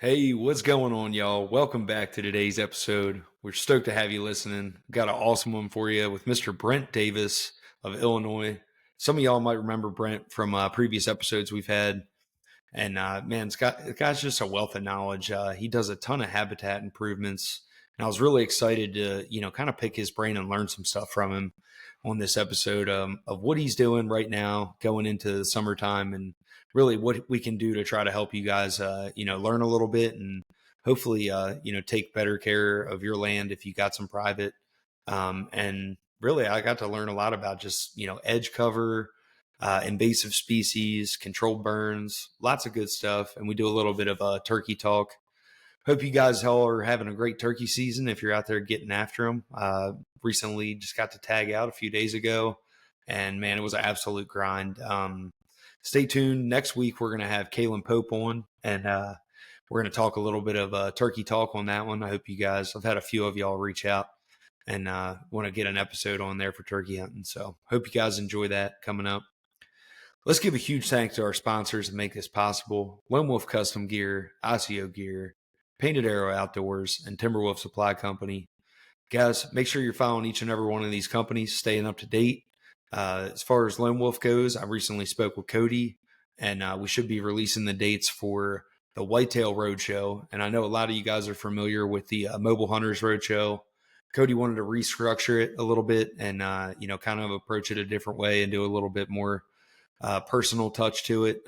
Hey, what's going on, y'all? Welcome back to today's episode. We're stoked to have you listening. Got an awesome one for you with Mr. Brent Davis of Illinois. Some of y'all might remember Brent from previous episodes we've had. And man, the guy's just a wealth of knowledge. He does a ton of habitat improvements. And I was really excited to, kind of pick his brain and learn some stuff from him on this episode of what he's doing right now going into the summertime and really what we can do to try to help you guys, learn a little bit and hopefully, take better care of your land if you got some private. And really, I got to learn a lot about just, edge cover, invasive species, controlled burns, lots of good stuff. And we do a little bit of turkey talk. Hope you guys all are having a great turkey season if you're out there getting after them. Recently just got to tag out a few days ago, and man, it was an absolute grind. Stay tuned. Next week, we're going to have Kaylin Pope on, and we're going to talk a little bit of turkey talk on that one. I hope you guys, I've had a few of y'all reach out and want to get an episode on there for turkey hunting. So hope you guys enjoy that coming up. Let's give a huge thanks to our sponsors that make this possible: Lone Wolf Custom Gear, ICO Gear, Painted Arrow Outdoors, and Timberwolf Supply Company. Guys, make sure you're following each and every one of these companies, staying up to date. As far as Lone Wolf goes, I recently spoke with Cody, and we should be releasing the dates for the Whitetail Roadshow. And I know a lot of you guys are familiar with the Mobile Hunters Roadshow. Cody wanted to restructure it a little bit and, kind of approach it a different way and do a little bit more personal touch to it.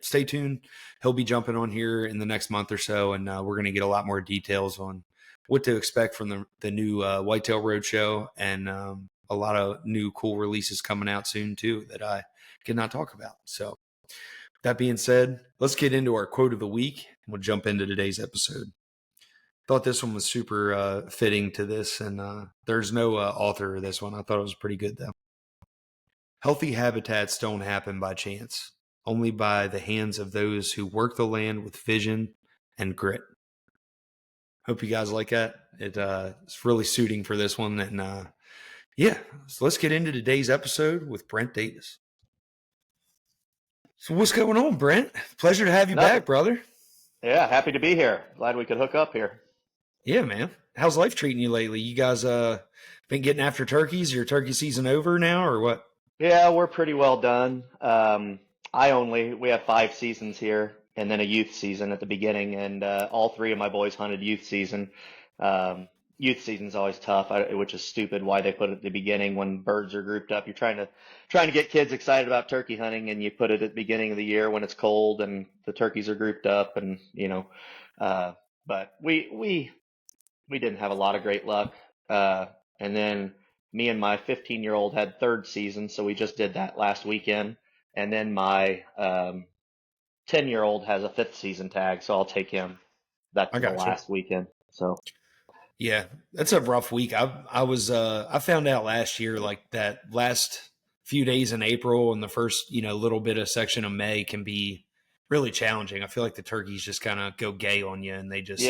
Stay tuned. He'll be jumping on here in the next month or so, and we're going to get a lot more details on what to expect from the new Whitetail Roadshow and a lot of new cool releases coming out soon too that I cannot talk about. So that being said, let's get into our quote of the week and we'll jump into today's episode. Thought this one was super fitting to this, and there's no author of this one. I thought it was pretty good though. Healthy habitats don't happen by chance, only by the hands of those who work the land with vision and grit. Hope you guys like that. It's really suiting for this one. And so let's get into today's episode with Brent Davis. So what's going on, Brent? Pleasure to have you back, brother. Yeah, happy to be here. Glad we could hook up here. Yeah, man. How's life treating you lately? You guys been getting after turkeys? Your turkey season over now or what? Yeah, we're pretty well done. We have 5 seasons here and then a youth season at the beginning, and all 3 of my boys hunted youth season. Youth season's always tough, which is stupid why they put it at the beginning when birds are grouped up. You're trying to get kids excited about turkey hunting, and you put it at the beginning of the year when it's cold and the turkeys are grouped up, and but we didn't have a lot of great luck. And then me and my 15-year-old had 3rd season, so we just did that last weekend. And then my 10-year-old has a 5th season tag, so I'll take him. That's the last weekend. So yeah, that's a rough week. I found out last year, like that last few days in April and the first, little bit of section of May can be really challenging. I feel like the turkeys just kind of go gay on you and they just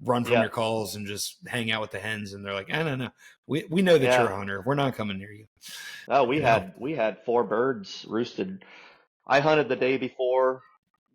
run from your calls and just hang out with the hens. And they're like, no. We know that you're a hunter. We're not coming near you. Oh, we had 4 birds roosted. I hunted the day before.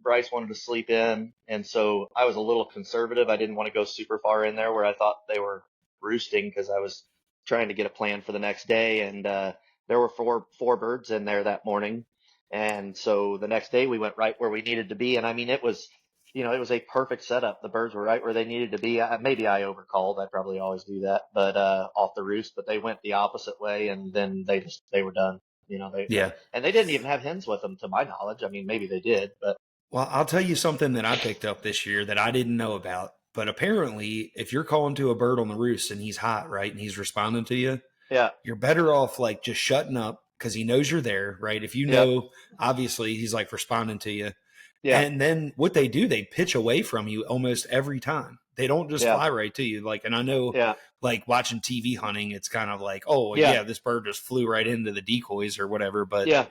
Bryce wanted to sleep in, and so I was a little conservative. I didn't want to go super far in there where I thought they were roosting because I was trying to get a plan for the next day. And there were four birds in there that morning, and so the next day we went right where we needed to be. And I mean, it was a perfect setup. The birds were right where they needed to be. Maybe I overcalled. I probably always do that, but off the roost. But they went the opposite way, and then they were done. And they didn't even have hens with them, to my knowledge. I mean, maybe they did, but. Well, I'll tell you something that I picked up this year that I didn't know about. But apparently, if you're calling to a bird on the roost and he's hot, right, and he's responding to you, you're better off like just shutting up because he knows you're there, right? If you know, obviously, he's like responding to you. Yeah. And then what they do, they pitch away from you almost every time. They don't just fly right to you. Like, and I know, like watching TV hunting, it's kind of like, this bird just flew right into the decoys or whatever. But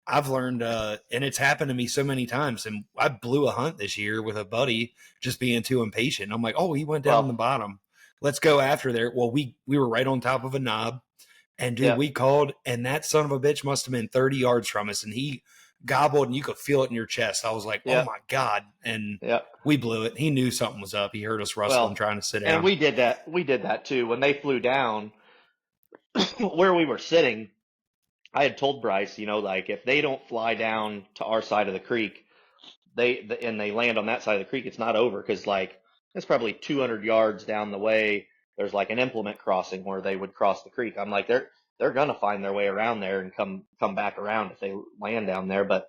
I've learned, and it's happened to me so many times. And I blew a hunt this year with a buddy just being too impatient. I'm like, he went down the bottom. Let's go after there. Well, we were right on top of a knob. And, dude, we called, and that son of a bitch must have been 30 yards from us. And he gobbled and you could feel it in your chest. I was like, oh Yep. my God. And Yep. we blew it. He knew something was up. He heard us rustling, Well, trying to sit and down. we did that too. When they flew down where we were sitting, I had told Bryce, like if they don't fly down to our side of the creek, and they land on that side of the creek, it's not over because like it's probably 200 yards down the way. There's like an implement crossing where they would cross the creek. I'm like, they're gonna find their way around there and come back around if they land down there. But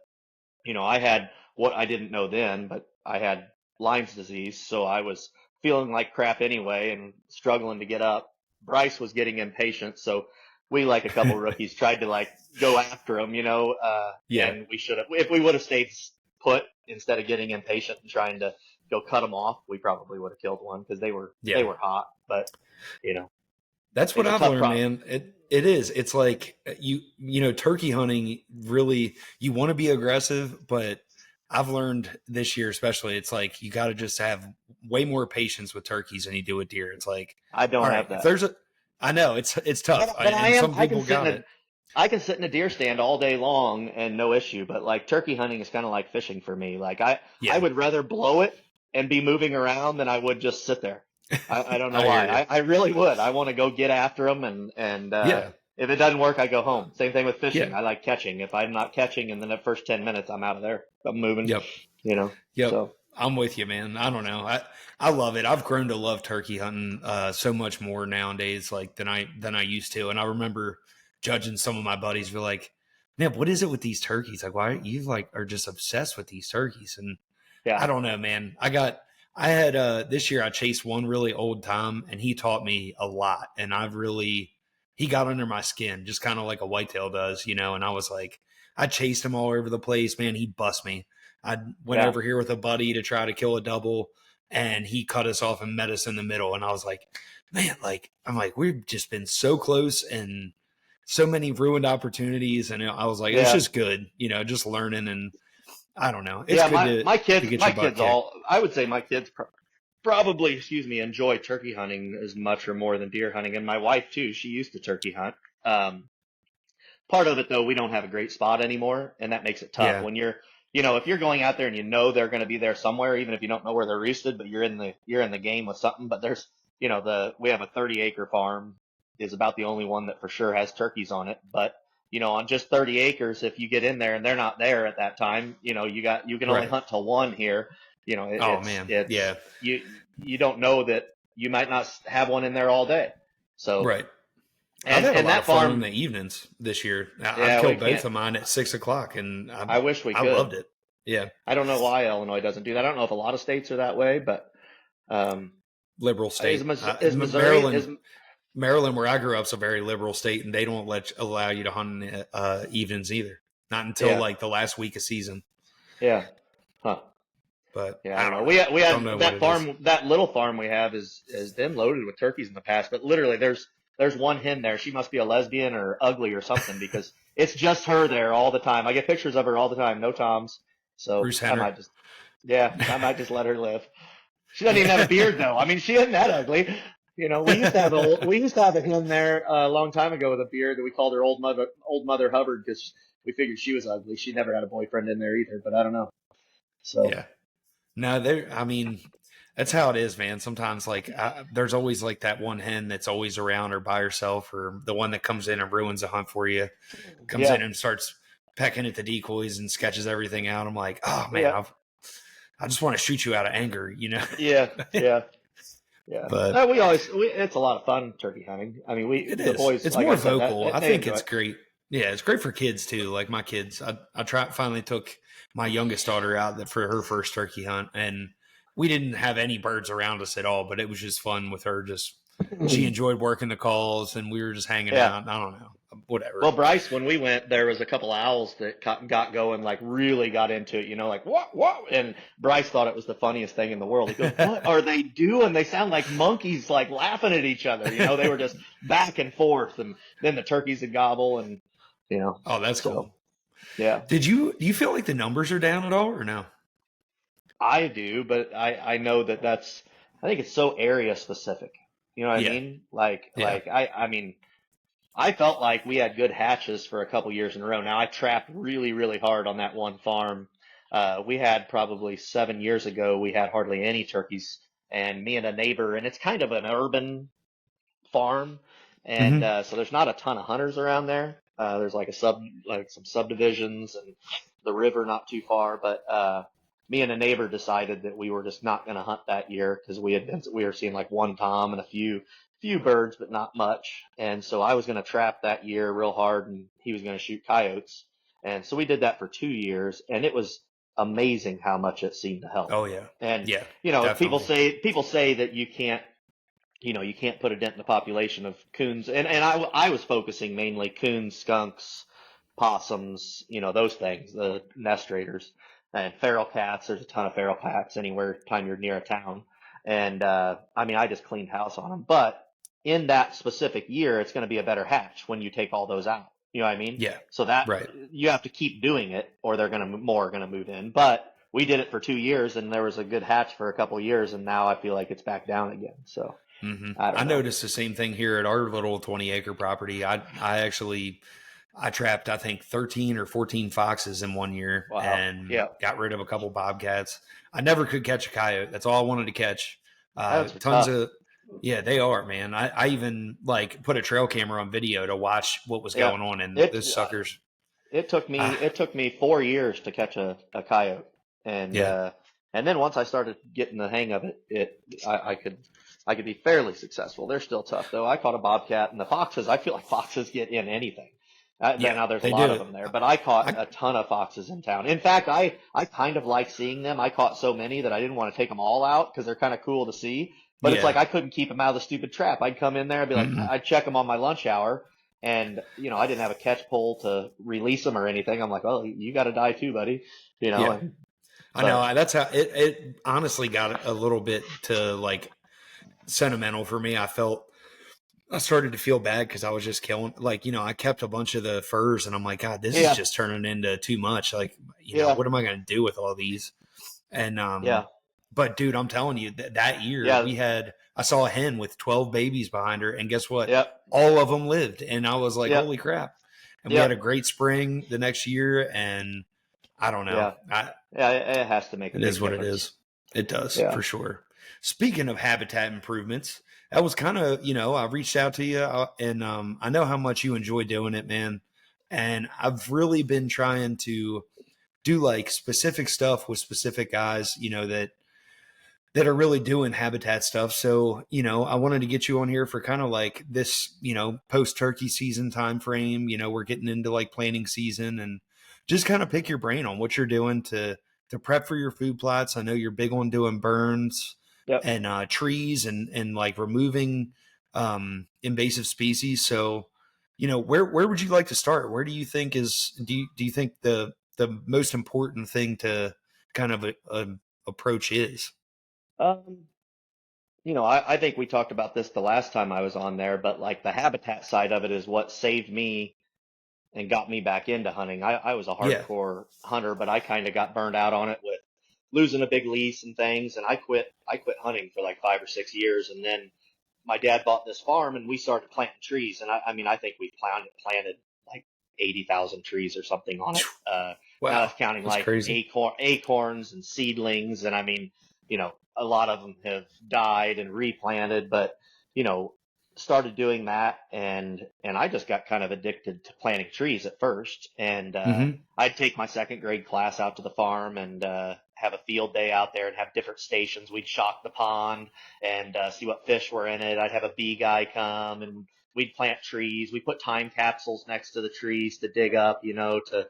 I had what I didn't know then, but I had Lyme's disease, so I was feeling like crap anyway and struggling to get up. Bryce was getting impatient, so we, like a couple rookies, tried to like go after him, Yeah. and we should have, if we would have stayed put instead of getting impatient and trying to go cut them off, we probably would have killed one because they Yeah. were hot, but That's what it's a I've tough learned, problem. man. It is. It's like turkey hunting really, you want to be aggressive, but I've learned this year especially, it's like you got to just have way more patience with turkeys than you do with deer. It's like, I all don't right, have if that. there's I know it's tough, But and some I can people sit in got a it. I can sit in a deer stand all day long and no issue, but like turkey hunting is kind of like fishing for me. Like I Yeah, would rather blow it and be moving around than I would just sit there. I don't know I hear why. you. I really would. I want to go get after them and Yeah, if it doesn't work, I go home. Same thing with fishing. yeah, I like catching. If I'm not catching in the first 10 minutes, I'm out of there. I'm moving, yep. Yep. So I'm with you, man. I don't know. I love it. I've grown to love turkey hunting so much more nowadays, like than I used to. And I remember judging some of my buddies be like, man, what is it with these turkeys? Like, why you like are just obsessed with these turkeys? And I yeah, don't know, man. I had this year I chased one really old time and he taught me a lot. And he got under my skin, just kind of like a whitetail does, and I was like, I chased him all over the place, man. He bust me. I went yeah, over here with a buddy to try to kill a double, and he cut us off and met us in the middle. And I was like, man, like, I'm like, we've just been so close and so many ruined opportunities. And I was like, it's yeah. just good, just learning. And I don't know. It's Yeah, good my to kids, get your butt kicked. I would say my kids probably, enjoy turkey hunting as much or more than deer hunting. And my wife too, she used to turkey hunt. Um, Part of it though, we don't have a great spot anymore, and that makes it tough. Yeah. When if you're going out there and you know they're going to be there somewhere, even if you don't know where they're roosted, but you're in the game with something. But there's, we have a 30-acre farm is about the only one that for sure has turkeys on it. But on just 30 acres, if you get in there and they're not there at that time, you can only Right. hunt till one here. Oh man. It's Yeah. you don't know that you might not have one in there all day. So Right. I've and had a and lot that of fun in farm, the evenings this year. I've yeah, we killed both can't. of mine at 6 o'clock, and I wish we I could. loved it. Yeah, I don't know why Illinois doesn't do that. I don't know if a lot of states are that way, but um, liberal state. Is Missouri is Maryland, where I grew up, is a very liberal state, and they don't allow you to hunt in evenings either. Not until yeah, like the last week of season. yeah, huh? But Yeah, I I don't don't know. know. We Don't had know what that it is. farm, that little farm we have has been loaded with turkeys in the past, but literally there's one hen there. She must be a lesbian or ugly or something because it's just her there all the time. I get pictures of her all the time, no toms. So Bruce Henner. I might just let her live. She doesn't even have a beard though. I mean, she isn't that ugly. We used to have a hen there a long time ago with a beard that we called her Old Mother Hubbard because we figured she was ugly. She never had a boyfriend in there either, but I don't know. So Yeah. No, there. I mean, that's how it is, man. Sometimes, like, there's always like that one hen that's always around or by herself, or the one that comes in and ruins the hunt for you. Comes yeah, in and starts pecking at the decoys and sketches everything out. I'm like, oh man, yeah, I just want to shoot you out of anger. yeah, yeah, yeah. But It's a lot of fun turkey hunting. I mean, it the is. boys, It's like I more said, vocal. I they think enjoy it's it. great. Yeah, it's great for kids too. Like my kids, finally took my youngest daughter out for her first turkey hunt, and we didn't have any birds around us at all. But it was just fun with her. Just she enjoyed working the calls, and we were just hanging Yeah. out. I don't know, whatever. Well, Bryce, when we went, there was a couple owls that got going, like really got into it, like what? And Bryce thought it was the funniest thing in the world. He goes, "What are they doing? They sound like monkeys, like laughing at each other." They were just back and forth, and then the turkeys would gobble, and Oh, that's so cool. yeah, Do you feel like the numbers are down at all, or no? I do, but I know I think it's so area specific. You know what I Yeah, mean? Like yeah, I mean. I felt like we had good hatches for a couple years in a row. Now I trapped really, really hard on that one farm. We had probably 7 years ago, we had hardly any turkeys, and me and a neighbor, and it's kind of an urban farm, and Hmm. so there's not a ton of hunters around there. There's like some subdivisions and the river not too far, but me and a neighbor decided that we were just not going to hunt that year because we were seeing like one tom and a few birds, but not much. And so I was going to trap that year real hard, and he was going to shoot coyotes. And so we did that for 2 years, and it was amazing how much it seemed to help. Oh yeah, And yeah, people definitely. say that you can't put a dent in the population of coons. And I was focusing mainly coons, skunks, possums, those things, the nest raiders, and feral cats. There's a ton of feral cats anywhere time you're near a town. And, I mean, I just cleaned house on them, but in that specific year, it's going to be a better hatch when you take all those out. You know what I mean? Yeah, So that right. you have to keep doing it or more are going to move in. But we did it for 2 years and there was a good hatch for a couple of years. And now I feel like it's back down again. So. I I don't know. noticed the same thing here at our little 20-acre property. I actually I trapped I think 13 or 14 foxes in one year Wow. and Yeah. got rid of a couple bobcats. I never could catch a coyote. That's all I wanted to catch. Coyotes are Tons tough. of yeah, they are, man. I even like put a trail camera on video to watch what was Yeah. going on, and It those suckers. it took me Ah, it took me 4 years to catch a coyote, and yeah, then once I started getting the hang of it, I could be fairly successful. They're still tough though. I caught a bobcat, and the foxes. I feel like foxes get in anything. yeah, Now there's a they lot of do. them there, but I caught I a ton of foxes in town. In fact, I kind of like seeing them. I caught so many that I didn't want to take them all out because they're kind of cool to see. But it's like yeah. I couldn't keep them out of the stupid trap. I'd come in there, I'd be like, Mm-mm. I'd check them on my lunch hour, and I didn't have a catch pole to release them or anything. I'm like, well, you got to die too, buddy. Yeah, And I know. but That's how it honestly got a little bit to like sentimental for me. I started to feel bad because I was just killing, like, I kept a bunch of the furs and I'm like, God, this is yeah, just turning into too much. Like, yeah, what am I going to do with all these? And, yeah, but dude, I'm telling you that year yeah, I saw a hen with 12 babies behind her. And guess what? yep, All of them lived. And I was like, yep, holy crap. And we had a yep, great spring the next year. And I don't know. yeah, yeah. It has to make a It is big what it difference. is. It does Yeah. for sure. Speaking of habitat improvements, that was kind of, I reached out to you and I know how much you enjoy doing it, man. And I've really been trying to do like specific stuff with specific guys, that are really doing habitat stuff. So, I wanted to get you on here for kind of like this, post turkey season time frame. We're getting into like planting season and just kind of pick your brain on what you're doing to prep for your food plots. I know you're big on doing burns Yep. and trees and like removing invasive species. So, where would you like to start? Where do you think do you think the most important thing to kind of approach is? Um, I think we talked about this the last time I was on there, but like the habitat side of it is what saved me and got me back into hunting. I was a Yeah. hardcore hunter, but I kind of got burned out on it with losing a big lease and things, and I quit hunting for like 5 or 6 years, and then my dad bought this farm and we started planting trees, and I mean I think we planted like 80,000 trees or something on it. Now Wow, that's counting that's like crazy. acorns and seedlings, and I mean, a lot of them have died and replanted, but you know started doing that, and I just got kind of addicted to planting trees at first, and Hmm. I'd take my second grade class out to the farm and have a field day out there and have different stations. We'd shock the pond and see what fish were in it. I'd have a bee guy come and we'd plant trees. We put time capsules next to the trees to dig up, to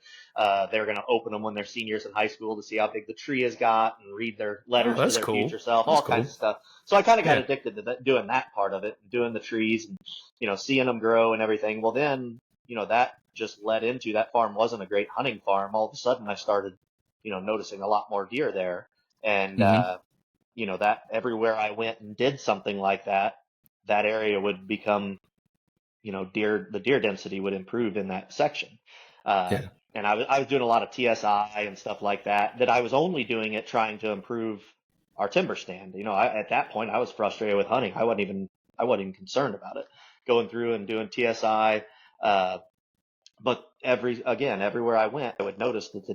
they're going to open them when they're seniors in high school to see how big the tree has got and read their Oh, letters to that's their future cool. self, That's all kinds cool. of stuff. So I kind of got Yeah. addicted to doing that part of it, doing the trees and, seeing them grow and everything. Well, then, that just led into that farm wasn't a great hunting farm. All of a sudden I started, noticing a lot more deer there. And, Hmm. that everywhere I went and did something like that, that area would become, the deer density would improve in that section. Uh, Yeah. and I was doing a lot of TSI and stuff like that I was only doing it trying to improve our timber stand. At that point I was frustrated with hunting. I wasn't even concerned about it. Going through and doing TSI. Uh, but everywhere I went, I would notice that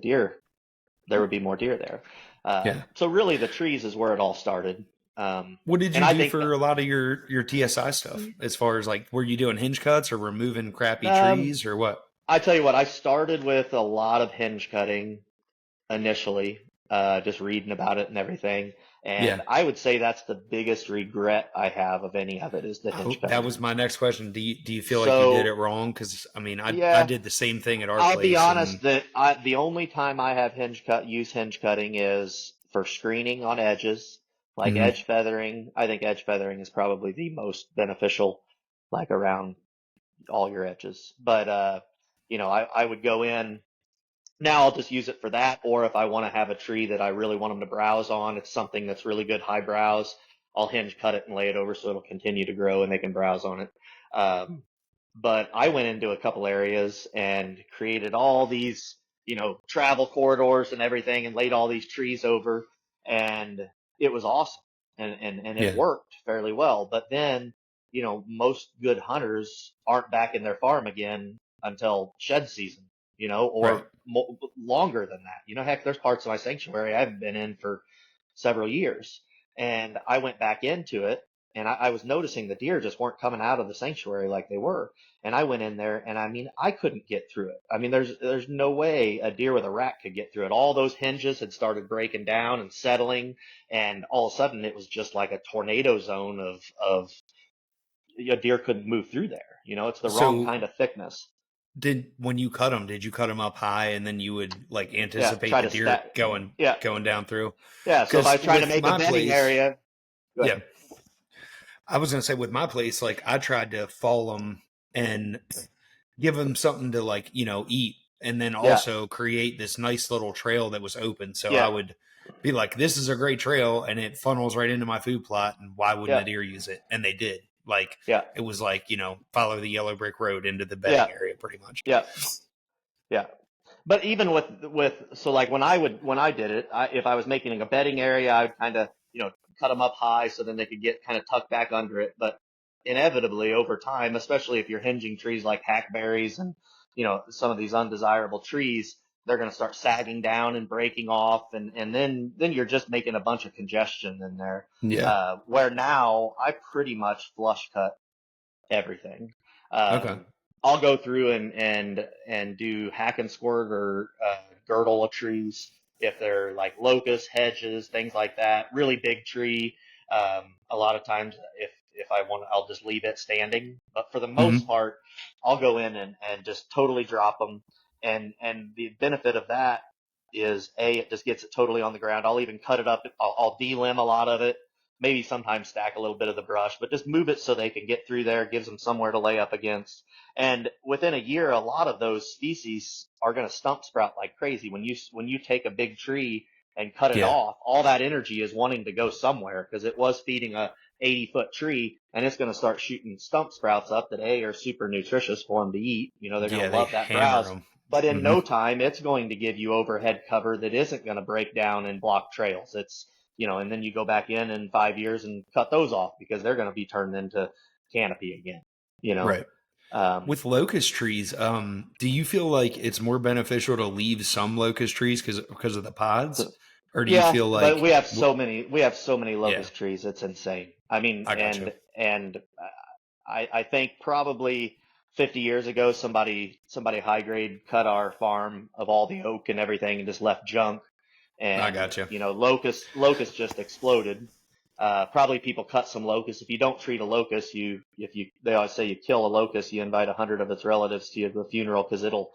there would be more deer there. Yeah. So really, the trees is where it all started. What did And you I do think, for a lot of your TSI stuff? As far as like, were you doing hinge cuts or removing crappy um, trees or what? I tell you what, I started with a lot of hinge cutting initially, just reading about it and everything. Yeah. And I would say that's the biggest regret I have of any of it is the Oh, hinge that cutting. was my next question. Do you feel like you did it So wrong? Because I mean, I yeah, did the same thing at our I'll be place, honest and that the only time I have use hinge cutting is for screening on edges, like mhm. edge feathering. I think edge feathering is probably the most beneficial, like around all your edges. But I would go in. Now I'll just use it for that, or if I want to have a tree that I really want them to browse on, it's something that's really good high browse, I'll hinge cut it and lay it over so it'll continue to grow and they can browse on it. Um, but I went into a couple areas and created all these, travel corridors and everything and laid all these trees over, and it was awesome. And it Yeah, worked fairly well. But then, most good hunters aren't back in their farm again until shed season, right. or longer than that. Heck, there's parts of my sanctuary I haven't been in for several years. And I went back into it and I was noticing the deer just weren't coming out of the sanctuary like they were. And I went in there and I mean, I couldn't get through it. I mean, there's no way a deer with a rack could get through it. All those hinges had started breaking down and settling. And all of a sudden it was just like a tornado zone of a deer couldn't move through there. It's the wrong So kind of thickness. did when you cut them, did you cut them up high and then you would like Yeah. anticipate Try the to deer stack. going Yeah. going down through? Yeah. So if I Because was trying to with make a my bedding place, area, good. yeah, I was gonna say with my place, like I tried to fall them and give them something to like eat, and then Yeah. also create this nice little trail that was open. So I Yeah. would be like, "This is a great trail," and it funnels right into my food plot. And why wouldn't Yeah. the deer use it? And they did. Like Yeah. it was like follow the yellow brick road into the Yeah. bedding area, pretty much. Yeah. Yeah. But even so like when I did it, if I was making a bedding area, I would kind of, cut them up high so then they could get kind of tucked back under it. But inevitably over time, especially if you're hinging trees like hackberries and, some of these undesirable trees, they're going to start sagging down and breaking off. And then you're just making a bunch of congestion in there. Yeah. Where now I pretty much flush cut everything. Okay. I'll go through and do hack and squirt or girdle of trees if they're like locust hedges, things like that. Really big tree. A lot of times, if I want, I'll just leave it standing. But for the most Hmm. part, I'll go in and just totally drop them. And the benefit of that is it just gets it totally on the ground. I'll even cut it up. I'll de-limb a lot of it, maybe sometimes stack a little bit of the brush, but just move it so they can get through there, gives them somewhere to lay up against. And within a year, a lot of those species are going to stump sprout like crazy. When you take a big tree and cut it Yeah. off, all that energy is wanting to go somewhere because it was feeding a 80-foot tree, and it's going to start shooting stump sprouts up that are super nutritious for them to eat. They're going Yeah. to They love that hammer browse. them. But in Hmm. no time, it's going to give you overhead cover that isn't going to break down and block trails. And then you go back in 5 years and cut those off because they're going to be turned into canopy again, you know. Right. Um, With locust trees, do you feel like it's more beneficial to leave some locust trees because of the pods, so, or do you yeah, feel but like, we have so many yeah, locust trees. It's insane. I mean, I got you. and I think probably 50 years ago, somebody high grade cut our farm of all the oak and everything and just left junk. I And got you. locust just exploded. Probably people cut some locust. If you don't treat a locust, they always say you kill a locust, you invite 100 of its relatives to the funeral because it'll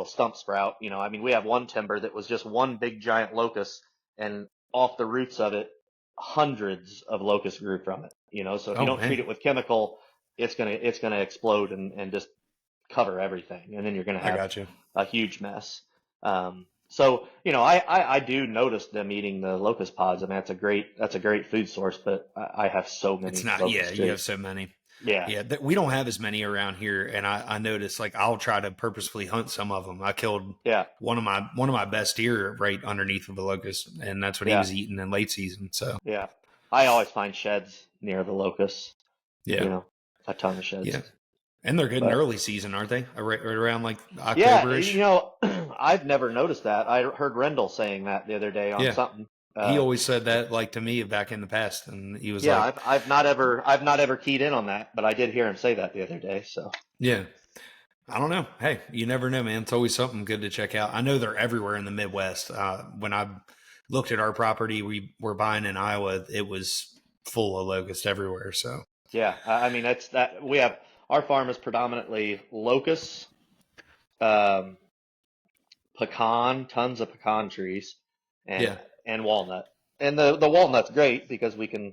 stump sprout. I mean, we have one timber that was just one big giant locust, and off the roots of it, hundreds of locusts grew from it. So if you Oh don't treat man, it with chemical, it's gonna explode and just cover everything, and then you're gonna I have got you. a huge mess. So I do notice them eating the locust pods. I mean, that's a great food source, but I have so It's many not, yeah, locust you have trees. so many. Yeah, Yeah, we don't have as many around here, and I notice like I'll try to purposefully hunt some of them. I killed yeah, one of my best deer right underneath of a locust, and that's what he yeah, was eating in late season. So yeah. I always find sheds near the locusts. You yeah, know, a ton of yeah. sheds. And they're good in But early season, aren't they? Right around like yeah, October-ish. I've never noticed that. I heard Rendell saying that the other day on Yeah. something. He Uh, always said that like to me back in the past. And he was yeah, like, I've not ever keyed in on that, but I did hear him say that the other day. So yeah, I don't know. Hey, you never know, man. It's always something good to check out. I know they're everywhere in the Midwest. When I looked at our property we were buying in Iowa, it was full of locust everywhere. So, yeah, I mean that's that we have our farm is predominantly locusts, um, pecan, tons of pecan trees, and yeah, and walnut. And the walnut's great because we can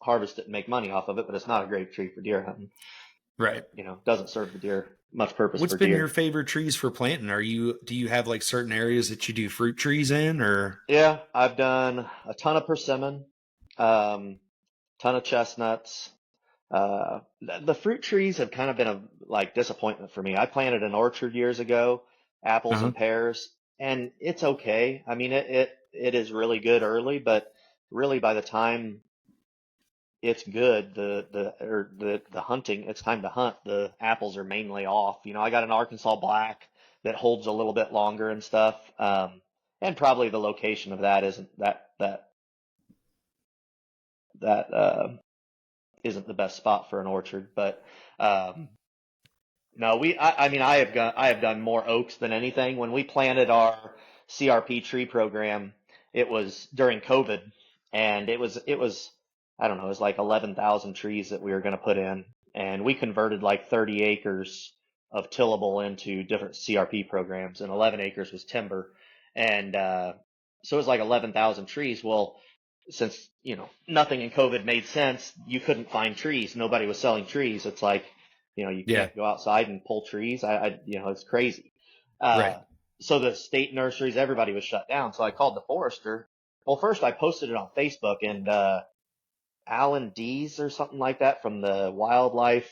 harvest it and make money off of it, but it's not a great tree for deer hunting. right. Doesn't serve the deer much purpose What's for been your deer. favorite trees for planting? Do you have like certain areas that you do fruit trees in or? Yeah, I've done a ton of persimmon, ton of chestnuts. The fruit trees have kind of been a like disappointment for me. I planted an orchard years ago, apples Uh-huh. and pears, and it's okay. I mean, it is really good early, but really by the time it's good, the hunting, it's time to hunt. The apples are mainly off. I got an Arkansas black that holds a little bit longer and stuff. And probably the location of that isn't that isn't the best spot for an orchard, but no, I mean, I have done more oaks than anything. When we planted our CRP tree program, it was during COVID, and it was, I don't know, it was like 11,000 trees that we were going to put in, and we converted like 30 acres of tillable into different CRP programs, and 11 acres was timber, and so it was like 11,000 trees. Well, since nothing in COVID made sense, you couldn't find trees. Nobody was selling trees. It's like you Yeah, can't go outside and pull trees. It's crazy. right. So the state nurseries, everybody was shut down. So I called the forester. Well, first I posted it on Facebook, and Alan Dees or something like that from the wildlife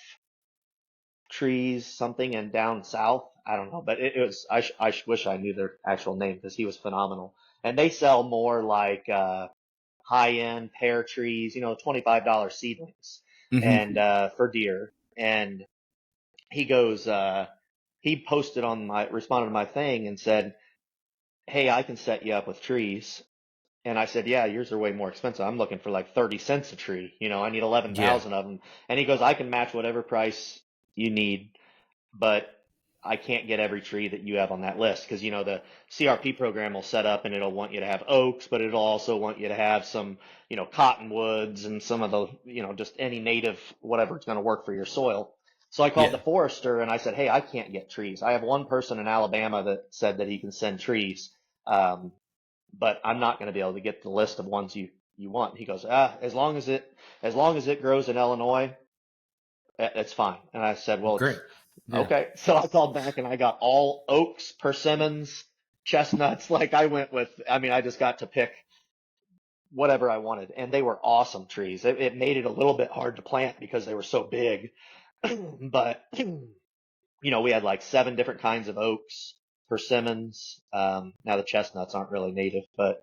trees something and down south. I don't know, but it was. Wish I knew their actual name because he was phenomenal. And they sell more like high end pear trees, $25 seedlings, Hmm. and for deer. And he goes, he posted responded to my thing and said, "Hey, I can set you up with trees." And I said, "Yeah, yours are way more expensive. I'm looking for like 30 cents a tree. I need Yeah, 11,000 of them." And he goes, "I can match whatever price you need, but I can't get every tree that you have on that list because the CRP program will set up and it'll want you to have oaks, but it'll also want you to have some, cottonwoods and some of the, just any native whatever it's going to work for your soil." So I called the yeah. forester and I said, "Hey, I can't get trees. I have one person in Alabama that said that he can send trees, um, but I'm not going to be able to get the list of ones you want." He goes, as long as it grows in Illinois, it's fine." And I said, "Well, Great. it's Yeah. okay." So I called back and I got all oaks, persimmons, chestnuts. Like I just got to pick whatever I wanted, and they were awesome trees. It made it a little bit hard to plant because they were so big, but we had like 7 different kinds of oaks, persimmons. Now the chestnuts aren't really native, but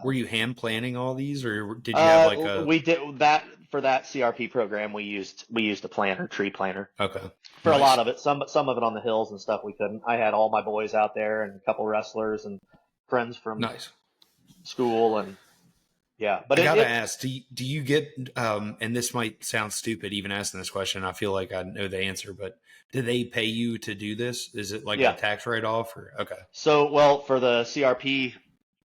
Were you hand planning all these or did you have like a, we did that for that CRP program. We used a planter, tree planter okay, for a lot nice, of it. Some of it on the hills and stuff we couldn't. I had all my boys out there and a couple wrestlers and friends from nice. school, and yeah, but I it, gotta it ask, do you get and this might sound stupid even asking this question, I feel like I know the answer, but do they pay you to do this? Is it like a yeah. tax write off or okay. So well for the CRP,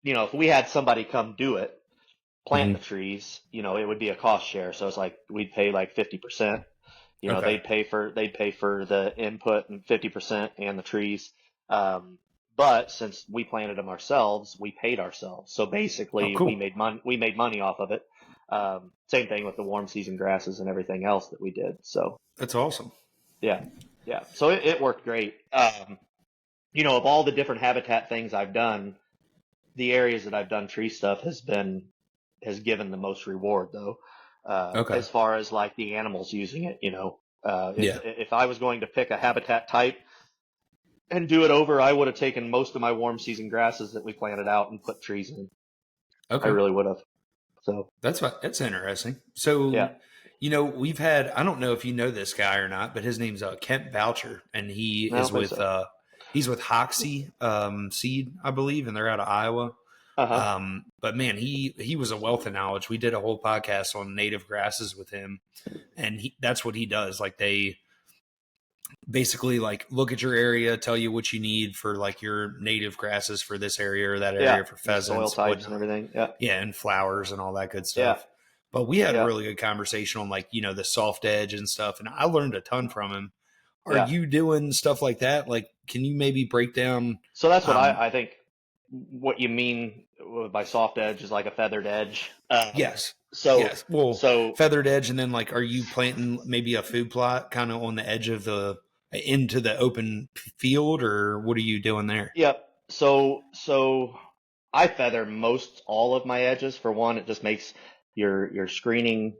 if we had somebody come do it, plant the Hmm. trees, it would be a cost share. So it's like we'd pay like 50%. Okay. They'd pay for the input and 50% and the trees. Um, but since we planted them ourselves, we paid ourselves. So Oh, basically, we cool. made money. We made money off of it. Same thing with the warm season grasses and everything else that we did. So That's awesome. yeah, yeah. So it worked great. Of all the different habitat things I've done, the areas that I've done tree stuff has given the most reward though. Okay. As far as like the animals using it, Yeah. if I was going to pick a habitat type and do it over, I would have taken most of my warm season grasses that we planted out and put trees in. I Okay. really would have. So That's interesting. So yeah. We've had, I don't know if you know this guy or not, but his name's Kent Boucher, and he I don't is think with, so. he's with Hoxie Seed, I believe, and they're out of Iowa. Uh-huh. But man, he was a wealth of knowledge. We did a whole podcast on native grasses with him, and that's what he does. Like they basically like look at your area, tell you what you need for like your native grasses for this area or that Yeah. area for And soil pheasants, types and whatnot. everything. Yeah. Yeah, and flowers and all that good Yeah. stuff. But we had a Yeah. really good conversation on like, the soft edge and stuff. And I learned a ton from him. Are Yeah. you doing stuff like that? Like, can you maybe break down? So that's what Um, I think what you mean by soft edge is like a feathered edge. yes. So, Yes. Well, so feathered edge. And then like, are you planting maybe a food plot kind of on the edge of into the open field, or what are you doing there? Yep. So I feather most all of my edges. For one, it just makes your screening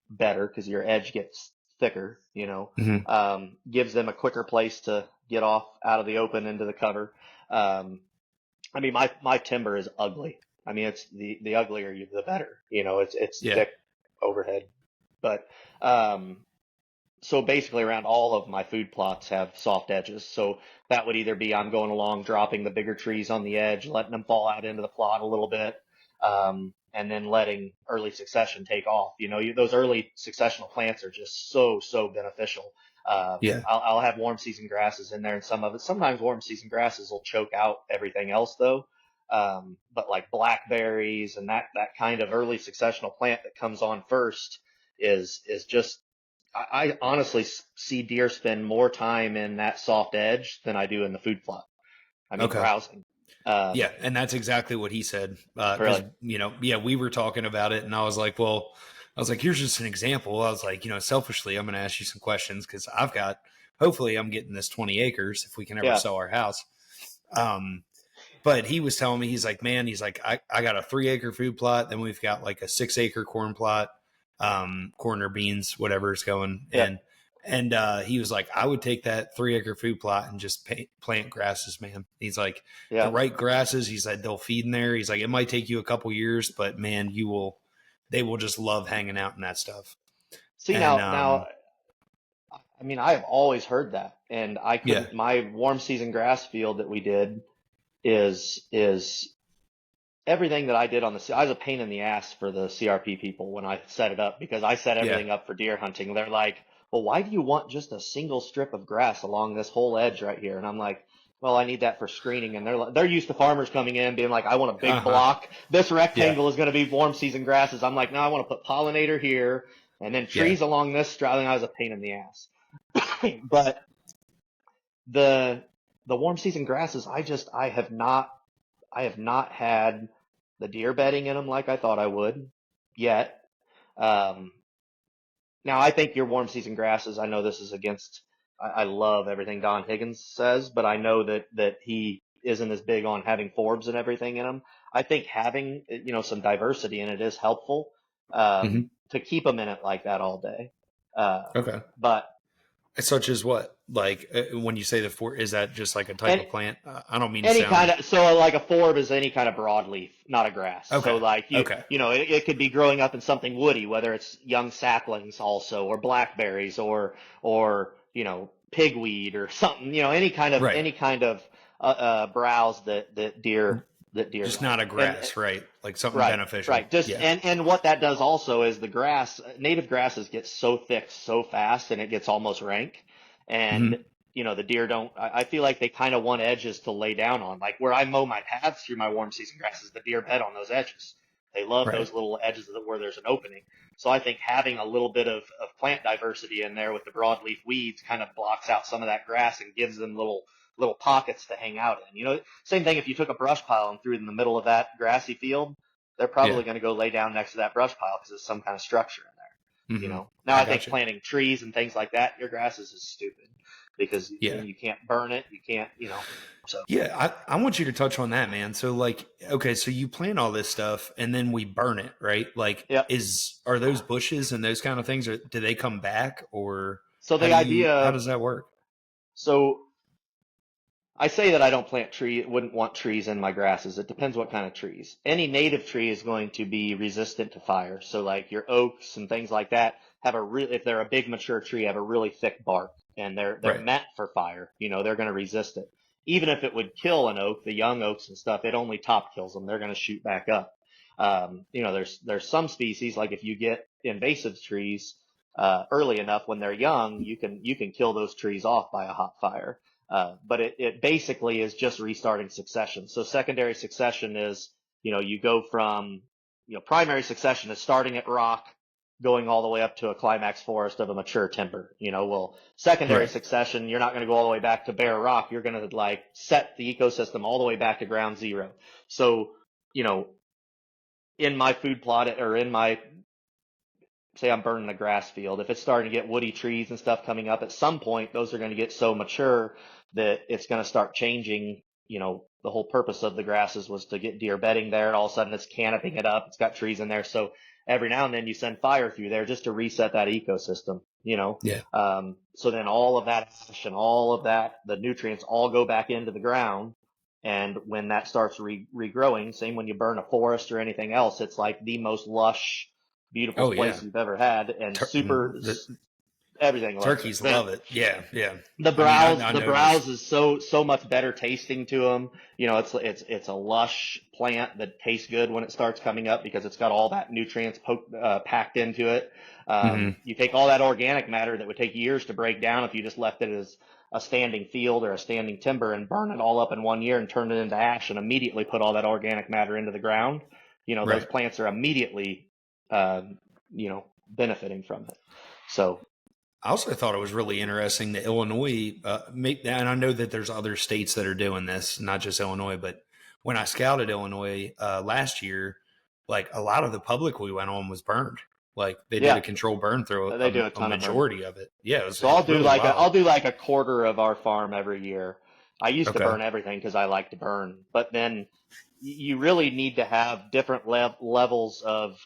better because your edge gets thicker, Hmm. gives them a quicker place to get off out of the open into the cover. Um, I mean, my timber is ugly. I mean, it's the uglier the better. It's Yeah. thick overhead, but um, so basically around all of my food plots have soft edges. So that would either be I'm going along, dropping the bigger trees on the edge, letting them fall out into the plot a little bit, and then letting early succession take off. Those early successional plants are just so beneficial. Yeah. I'll have warm season grasses in there and some of it. Sometimes warm season grasses will choke out everything else though. But like blackberries and that kind of early successional plant that comes on first is just I honestly see deer spend more time in that soft edge than I do in the food plot. I mean, Okay. browsing. Yeah, Um, and that's exactly what he said. Because really. yeah, we were talking about it, and I was like, well, I was like, here's just an example. I was like, selfishly, I'm going to ask you some questions because hopefully, I'm getting this 20 acres if we can ever Yeah. sell our house. Um, but he was telling me, he's like, man, he's like, I got a 3 acre food plot. Then we've got like a 6 acre corn plot, corn or beans, whatever is going. Yeah. And he was like, I would take that 3 acre food plot and just plant grasses, man. He's like, the Yeah. right grasses, he said, they'll feed in there. He's like, it might take you a couple years, but man, they will just love hanging out in that stuff. See And now, I mean, I've always heard that, and I yeah, couldn't. My warm season grass field that we did is everything that I did on I was a pain in the ass for the CRP people when I set it up because I set yeah, everything up for deer hunting. They're like, well, why do you want just a single strip of grass along this whole edge right here? And I'm like, well, I need that for screening. And they're used to farmers coming in being like, I want a big uh-huh, block. This yeah, rectangle is going to be warm season grasses. I'm like, no, I want to put pollinator here and then yeah, trees along this strip. I was a pain in the ass. But the the warm season grasses, I have not had the deer bedding in them like I thought I would yet. Um, Now I think your warm season grasses. I know this is against. I love everything Don Higgins says, but I know that he isn't as big on having forbs and everything in them. I think having some diversity in it is helpful hmm, to keep them in it like that all day. okay. But Such as what? Like when you say is that just like a type and of plant? I don't mean to any kind sound. of so like a forb is any kind of broadleaf, not a grass. So Okay, like okay, it could be growing up in something woody, whether it's young saplings also, or blackberries, or pigweed or something. right. Any kind of browse that deer Just like. not a And grass, right? Like something right, beneficial. right. Just Yeah. and what that does also is the grass, native grasses get so thick so fast, and it gets almost rank, and Hmm. the deer don't. I feel like they kind of want edges to lay down on, like where I mow my paths through my warm season grasses. The deer bed on those edges. They love Right. those little edges where there's an opening. So I think having a little bit of plant diversity in there with the broadleaf weeds kind of blocks out some of that grass and gives them little pockets to hang out in. Same thing if you took a brush pile and threw it in the middle of that grassy field, they're Yeah. probably going to go lay down next to that brush pile because there's some kind of structure in there. Hmm. Now I I think got you. planting trees and things like that in your grasses is stupid because Yeah. you can't burn it. You can't, so Yeah. I want you to touch on that, man. So like, okay, so you plant all this stuff and then we burn it, right? Like, yeah. are those bushes and those kind of things, or do they come back, or So the how idea, does that work? so I say that I don't wouldn't want trees in my grasses. It depends what kind of trees. Any native tree is going to be resistant to fire. So like your oaks and things like that, if they're a big mature tree, have a really thick bark, and they're Right. meant for fire. They're going to resist it. Even if it would kill an oak, the young oaks and stuff, it only top kills them. They're going to shoot back up. There's some species, like if you get invasive trees early enough when they're young, you can kill those trees off by a hot fire. But it basically is just restarting succession. So secondary succession is, you go from, primary succession is starting at rock, going all the way up to a climax forest of a mature timber. Well, secondary Right. succession, you're not going to go all the way back to bare rock. You're going to like set the ecosystem all the way back to ground zero. So, you know, in my food plot, or in my, say I'm burning a grass field, if it's starting to get woody trees and stuff coming up, at some point those are going to get so mature that it's going to start changing. The whole purpose of the grasses was to get deer bedding there, and all of a sudden it's canopying it up. It's got trees in there. So every now and then you send fire through there just to reset that ecosystem, Yeah. So then all of that ash and all of that, the nutrients all go back into the ground. And when that starts regrowing, same when you burn a forest or anything else, it's like the most lush, beautiful Oh place yeah. you've ever had, and super, The everything loves it. turkeys love it. Yeah. Yeah. The I mean, browse, I the browse noticed. is so much better tasting to them. It's a lush plant that tastes good when it starts coming up because it's got all that nutrients packed into it. Hmm. You take all that organic matter that would take years to break down if you just left it as a standing field or a standing timber, and burn it all up in one year and turn it into ash, and immediately put all that organic matter into the ground. Those Right. plants are immediately, uh, benefiting from it. So I also thought it was really interesting that Illinois, and I know that there's other states that are doing this, not just Illinois, but when I scouted Illinois last year, like a lot of the public we went on was burned. Like they did a yeah, controlled burn through they do a a ton of burn. majority of it. Yeah, it was So I'll do really like wild. a quarter of our farm every year. I used to Okay. burn everything because I like to burn, but then you really need to have different levels of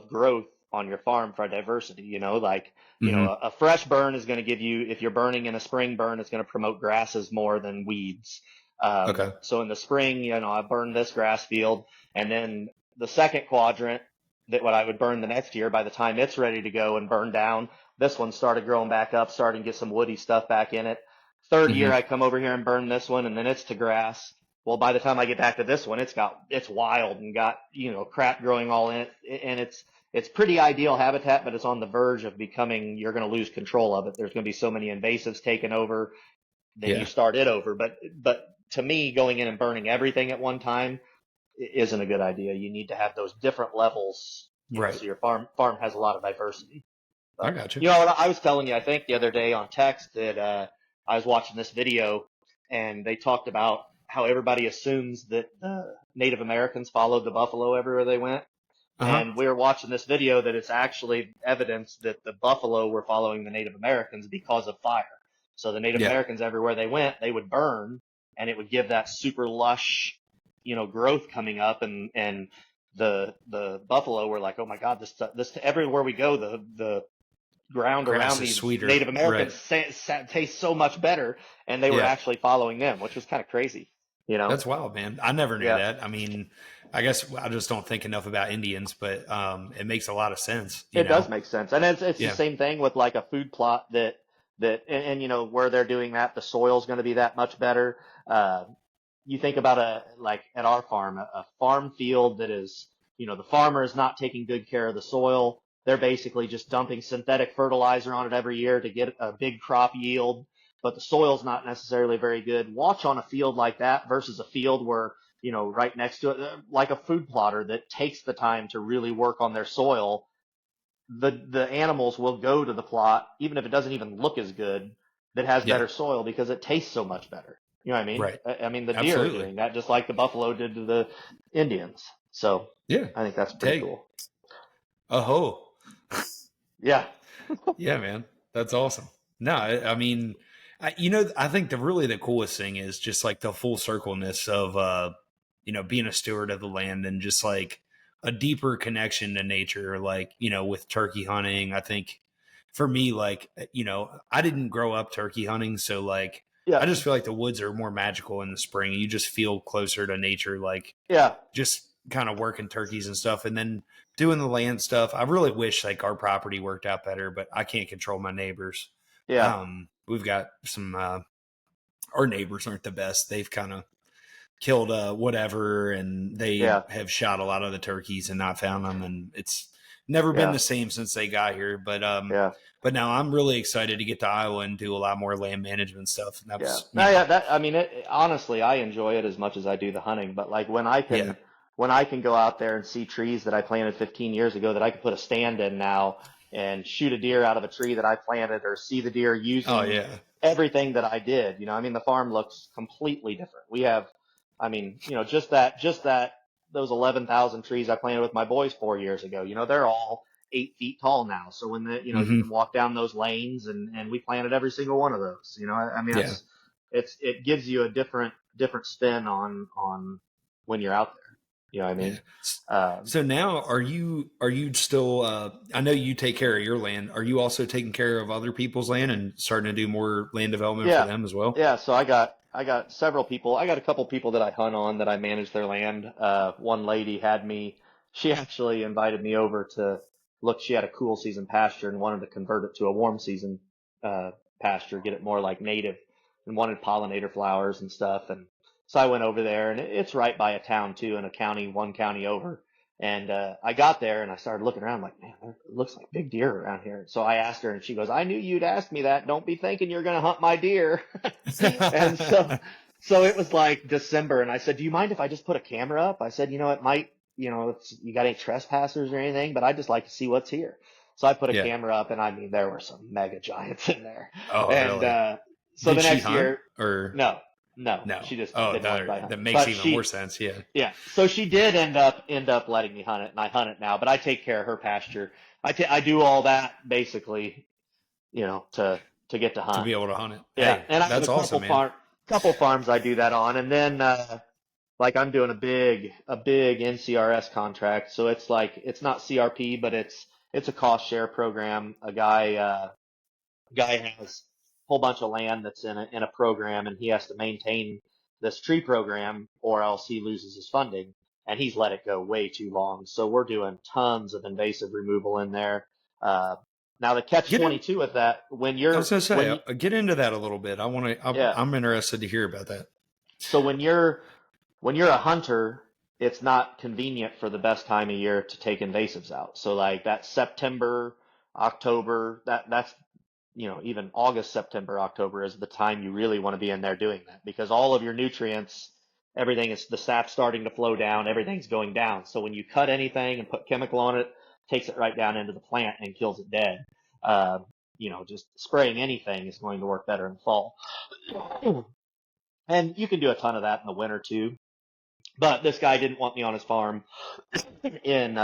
growth on your farm for diversity. Hmm. A fresh burn is going to give you, if you're burning in a spring burn, it's going to promote grasses more than weeds. Okay. So in the spring, I burn this grass field, and then the second quadrant, that what I would burn the next year, by the time it's ready to go and burn down, this one started growing back up, starting to get some woody stuff back in it. Third year, Hmm. I come over here and burn this one, and then it's to grass. Well, by the time I get back to this one, it's wild and got, crap growing all in it, and it's pretty ideal habitat, but it's on the verge of becoming, you're going to lose control of it. There's going to be so many invasives taken over, then you Yeah. start it over. But to me, going in and burning everything at one time isn't a good idea. You need to have those different levels, Right. so your farm has a lot of diversity. I But got you. I was telling you, I think the other day on text, that I was watching this video, and they talked about how everybody assumes that Native Americans followed the buffalo everywhere they went. Uh huh. And we were watching this video that it's actually evidence that the buffalo were following the Native Americans because of fire. So the Native Yeah. Americans, everywhere they went, they would burn, and it would give that super lush, growth coming up. And the buffalo were like, oh my God, this everywhere we go, the ground Grass around is these sweeter. Native Right. Americans tastes so much better, and they were Yeah. actually following them, which was kind of crazy, you know? That's wild, man. I never knew Yeah. that. I mean, I guess I just don't think enough about Indians, but it makes a lot of sense, you It does know? make sense, and it's the Yeah. same thing with like a food plot and where they're doing that, the soil's going to be that much better. Uh, you think about like at our farm, a farm field that is, the farmer is not taking good care of the soil. They're basically just dumping synthetic fertilizer on it every year to get a big crop yield, but the soil's not necessarily very good. Watch on a field like that versus a field where, right next to it, like a food plotter that takes the time to really work on their soil. The animals will go to the plot, even if it doesn't even look as good, that has Yeah. better soil because it tastes so much better. You know what I mean? Right. I mean, the deer are Absolutely. doing that just like the buffalo did to the Indians. So Yeah. I think that's pretty Hey. cool. Oh. Yeah. Yeah, man. That's awesome. No, I mean, I think the coolest thing is just like the full circleness of, being a steward of the land and just like a deeper connection to nature, like, with turkey hunting. I think for me, like, I didn't grow up turkey hunting. So like, Yeah. I just feel like the woods are more magical in the spring. You just feel closer to nature. Like Yeah. just kind of working turkeys and stuff, and then doing the land stuff. I really wish like our property worked out better, but I can't control my neighbors. Yeah, We've got some our neighbors aren't the best. They've kind of killed whatever, and they yeah, have shot a lot of the turkeys and not found them, and it's never been yeah, the same since they got here. yeah. But now I'm really excited to get to Iowa and do a lot more land management stuff. And that Yeah. was, No, yeah, that I mean honestly, I enjoy it as much as I do the hunting, but like yeah. when I can go out there and see trees that I planted 15 years ago that I could put a stand in now and shoot a deer out of a tree that I planted or see the deer Oh using yeah. everything that I did, I mean the farm looks completely different. We have I mean, just that those 11,000 trees I planted with my boys 4 years ago, they're all 8 feet tall now. So when you can Hmm. walk down those lanes and we planted every single one of those, I mean, Yeah. it gives you a different spin on when you're out there. You know what I Yeah. mean? Um, So now are you still I know you take care of your land. Are you also taking care of other people's land and starting to do more land development for Yeah, them as well? yeah. So I got several people. I got a couple people that I hunt on that I manage their land. One lady had me. She actually invited me over to look. She had a cool season pasture and wanted to convert it to a warm season uh, pasture, get it more like native, and wanted pollinator flowers and stuff. And so I went over there, and it's right by a town too, in a county, one county over. And I got there and I started looking around like, man, it looks like big deer around here. So I asked her and she goes, I knew you'd ask me that. Don't be thinking you're going to hunt my deer. And so it was like December and I said, do you mind if I just put a camera up? I said, it might, you got any trespassers or anything, but I'd just like to see what's here. So I put a Yeah. camera up and I mean, there were some mega giants in there. Oh, And, really? so Did the she next hunt year, or no, no, no? she just Oh, didn't want anybody that hunting, makes but even more sense. Yeah. yeah, so she did end up letting me hunt it, and I hunt it now. But I take care of her pasture. I do all that basically, to get to To hunt. be able to hunt it. Yeah, Hey, and I have that's awesome, man. couple farms I do that on, and then like I'm doing a big NCRS contract. So it's like it's not CRP, but it's a cost share program. A guy has a whole bunch of land that's in a program, and he has to maintain this tree program, or else he loses his funding. And he's let it go way too long. So we're doing tons of invasive removal in there. Uh, Now the catch Get in. 22 with that, I was gonna say, when you, get into that a little bit. I want to. yeah. I'm interested to hear about that. So when you're a hunter, it's not convenient for the best time of year to take invasives out. So like that September, October, that's even August, September, October is the time you really want to be in there doing that because all of your nutrients, everything is the sap starting to flow down, everything's going down. So when you cut anything and put chemical on it, takes it right down into the plant and kills it dead. Uh, just spraying anything is going to work better in the fall. And you can do a ton of that in the winter too. But this guy didn't want me on his farm in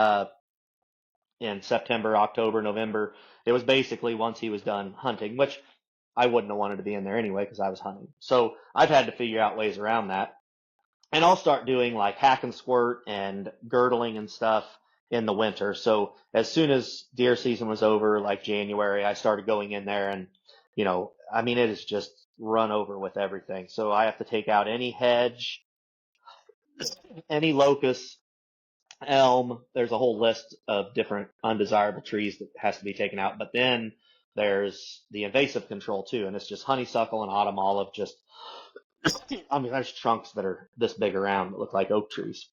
in September, October, November. It was basically once he was done hunting, which I wouldn't have wanted to be in there anyway because I was hunting. So I've had to figure out ways around that. And I'll start doing like hack and squirt and girdling and stuff in the winter. So as soon as deer season was over, like January, I started going in there and, I mean, it is just run over with everything. So I have to take out any hedge, any locust, elm. There's a whole list of different undesirable trees that has to be taken out. But then there's the invasive control too, and it's just honeysuckle and autumn olive. Just, I mean, there's trunks that are this big around that look like oak trees.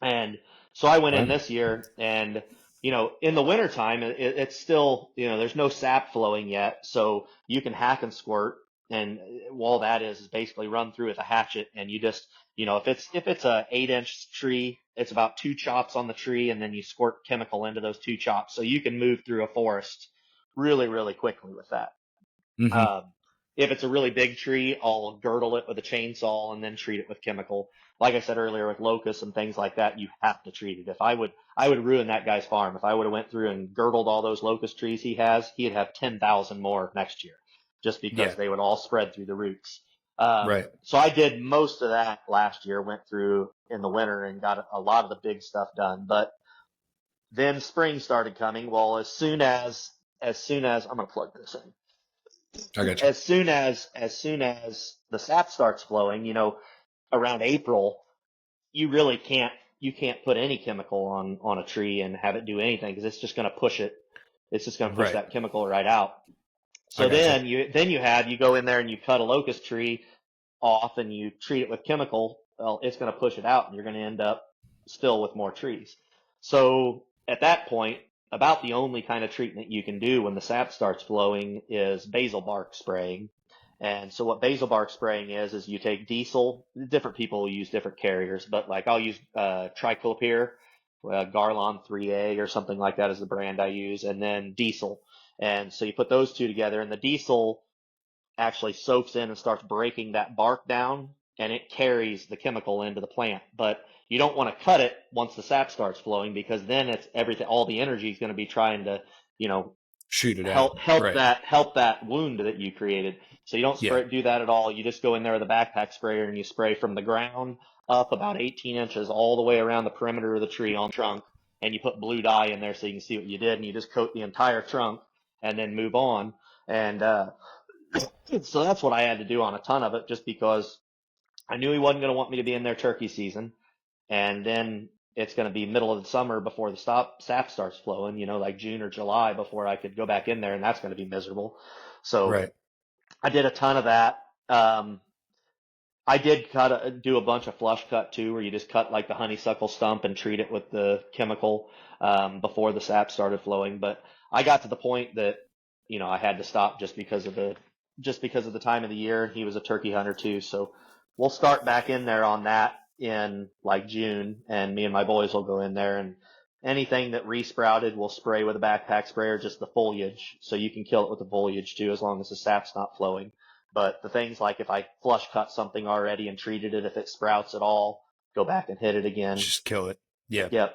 And so I went in Wow. this year and, in the wintertime, it's still, there's no sap flowing yet. So you can hack and squirt. And all that is basically run through with a hatchet. And you just, if it's a 8-inch tree, it's about 2 chops on the tree. And then you squirt chemical into those 2 chops. So you can move through a forest really, really quickly with that. Hmm. Um, if it's a really big tree, I'll girdle it with a chainsaw and then treat it with chemical. Like I said earlier, with locusts and things like that, you have to treat it. I would ruin that guy's farm. If I would have went through and girdled all those locust trees he has, he'd have 10,000 more next year, just because Yeah. they would all spread through the roots. Right. So I did most of that last year. Went through in the winter and got a lot of the big stuff done. But then spring started coming. Well, as soon as I'm gonna plug this in I got you. as soon as the sap starts flowing, around April, you really can't. you can't put any chemical on a tree and have it do anything because it's just going to push it. It's just going to push Right. that chemical right out. I So gotcha. you go in there and you cut a locust tree off and you treat it with chemical. Well, it's going to push it out and you're going to end up still with more trees. So at that point, about the only kind of treatment you can do when the sap starts flowing is basil bark spraying. And so what basil bark spraying is you take diesel. Different people use different carriers, but like I'll use triclopyr, Garlon 3A or something like that is the brand I use, and then diesel. And so you put those two together, and the diesel actually soaks in and starts breaking that bark down, and it carries the chemical into the plant. But you don't want to cut it once the sap starts flowing because then it's everything. All the energy is going to be trying to, you know, Shoot it out. Right. help that wound that you created. So you don't Yeah. do that at all. You just go in there with a backpack sprayer and you spray from the ground up about 18 inches all the way around the perimeter of the tree on the trunk, and you put blue dye in there so you can see what you did, and you just coat the entire trunk and then move on. And so that's what I had to do on a ton of it, just because I knew he wasn't going to want me to be in there turkey season, and then it's going to be middle of the summer before the sap starts flowing, like June or July before I could go back in there, and that's going to be miserable. So Right. I did a ton of that. I did do a bunch of flush cut too, where you just cut like the honeysuckle stump and treat it with the chemical before the sap started flowing. But I got to the point that I had to stop just because of the time of the year. He was a turkey hunter too, so we'll start back in there on that in like June, and me and my boys will go in there, and anything that resprouted we'll spray with a backpack sprayer, just the foliage, so you can kill it with the foliage too, as long as the sap's not flowing. But the things like if I flush cut something already and treated it, if it sprouts at all, go back and hit it again. Just kill it. Yeah. Yep.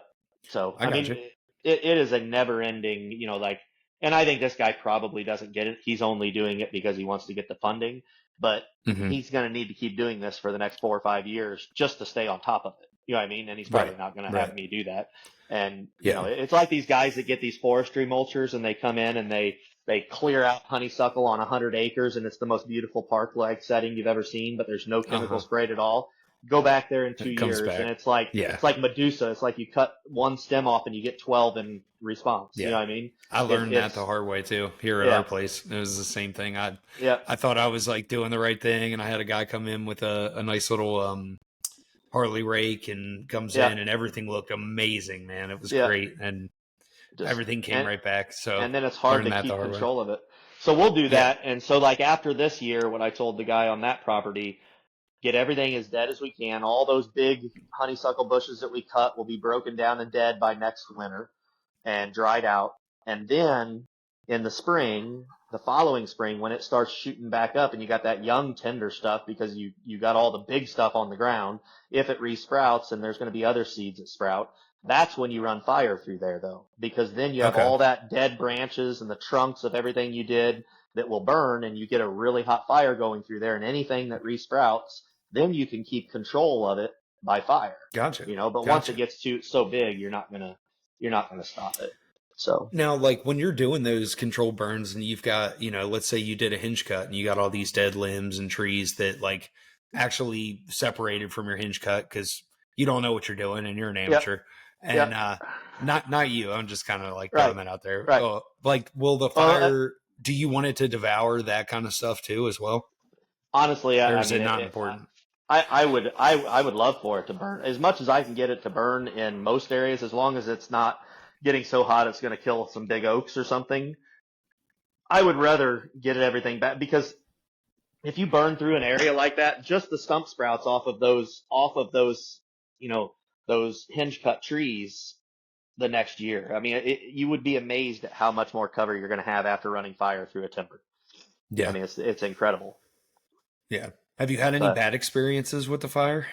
So, I I mean, gotcha. it is a never ending, like, and I think this guy probably doesn't get it. He's only doing it because he wants to get the funding, but Hmm. he's going to need to keep doing this for the next 4 or 5 years just to stay on top of it. You know what I mean? And he's Right. probably not going to have Right. me do that. And, Yeah. it's like these guys that get these forestry mulchers and they come in and they clear out honeysuckle on 100 acres and it's the most beautiful park-like setting you've ever seen, but there's no chemical Uh-huh. sprayed at all. Go back there in two It comes years and back. it's like Yeah. Medusa. It's like you cut one stem off and you get 12 in response. You know Yeah. what I mean? I learned that the It's hard way too here at our yeah, place. It was the same thing. I yeah, I thought I was like doing the right thing, and I had a guy come in with a nice little Harley rake and comes yeah, in, and everything looked amazing, man. It was yeah. great, and Just everything came and right back. So and then it's hard to learned that the keep hard way. control of it. So we'll do Yeah. that. And so like after this year, what I told the guy on that property, get everything as dead as we can. All those big honeysuckle bushes that we cut will be broken down and dead by next winter and dried out. And then in the spring, the following spring, when it starts shooting back up and you got that young tender stuff because you got all the big stuff on the ground, if it resprouts and there's going to be other seeds that sprout, that's when you run fire through there though, because then you have Okay. all that dead branches and the trunks of everything you did that will burn, and you get a really hot fire going through there, and anything that resprouts, then you can keep control of it by fire. Gotcha. But once it Gotcha. gets so big, you're not gonna stop it. So Now, like when you're doing those controlled burns and you've got, let's say you did a hinge cut and you got all these dead limbs and trees that like actually separated from your hinge cut because you don't know what you're doing and you're an yep, amateur. And yep, not you. I'm just kind of like throwing right, that out there. right. Oh, like will the Well, fire do you want it to devour that kind of stuff too as well? honestly, Or I is mean, it not important? I would love for it to burn as much as I can get it to burn in most areas, as long as it's not getting so hot it's going to kill some big oaks or something. I would rather get everything back because if you burn through an area like that, just the stump sprouts off of those, you know, those hinge cut trees the next year. I mean, you would be amazed at how much more cover you're going to have after running fire through a timber. I Yeah. mean, it's incredible. Yeah. Have you had any But bad experiences with the fire?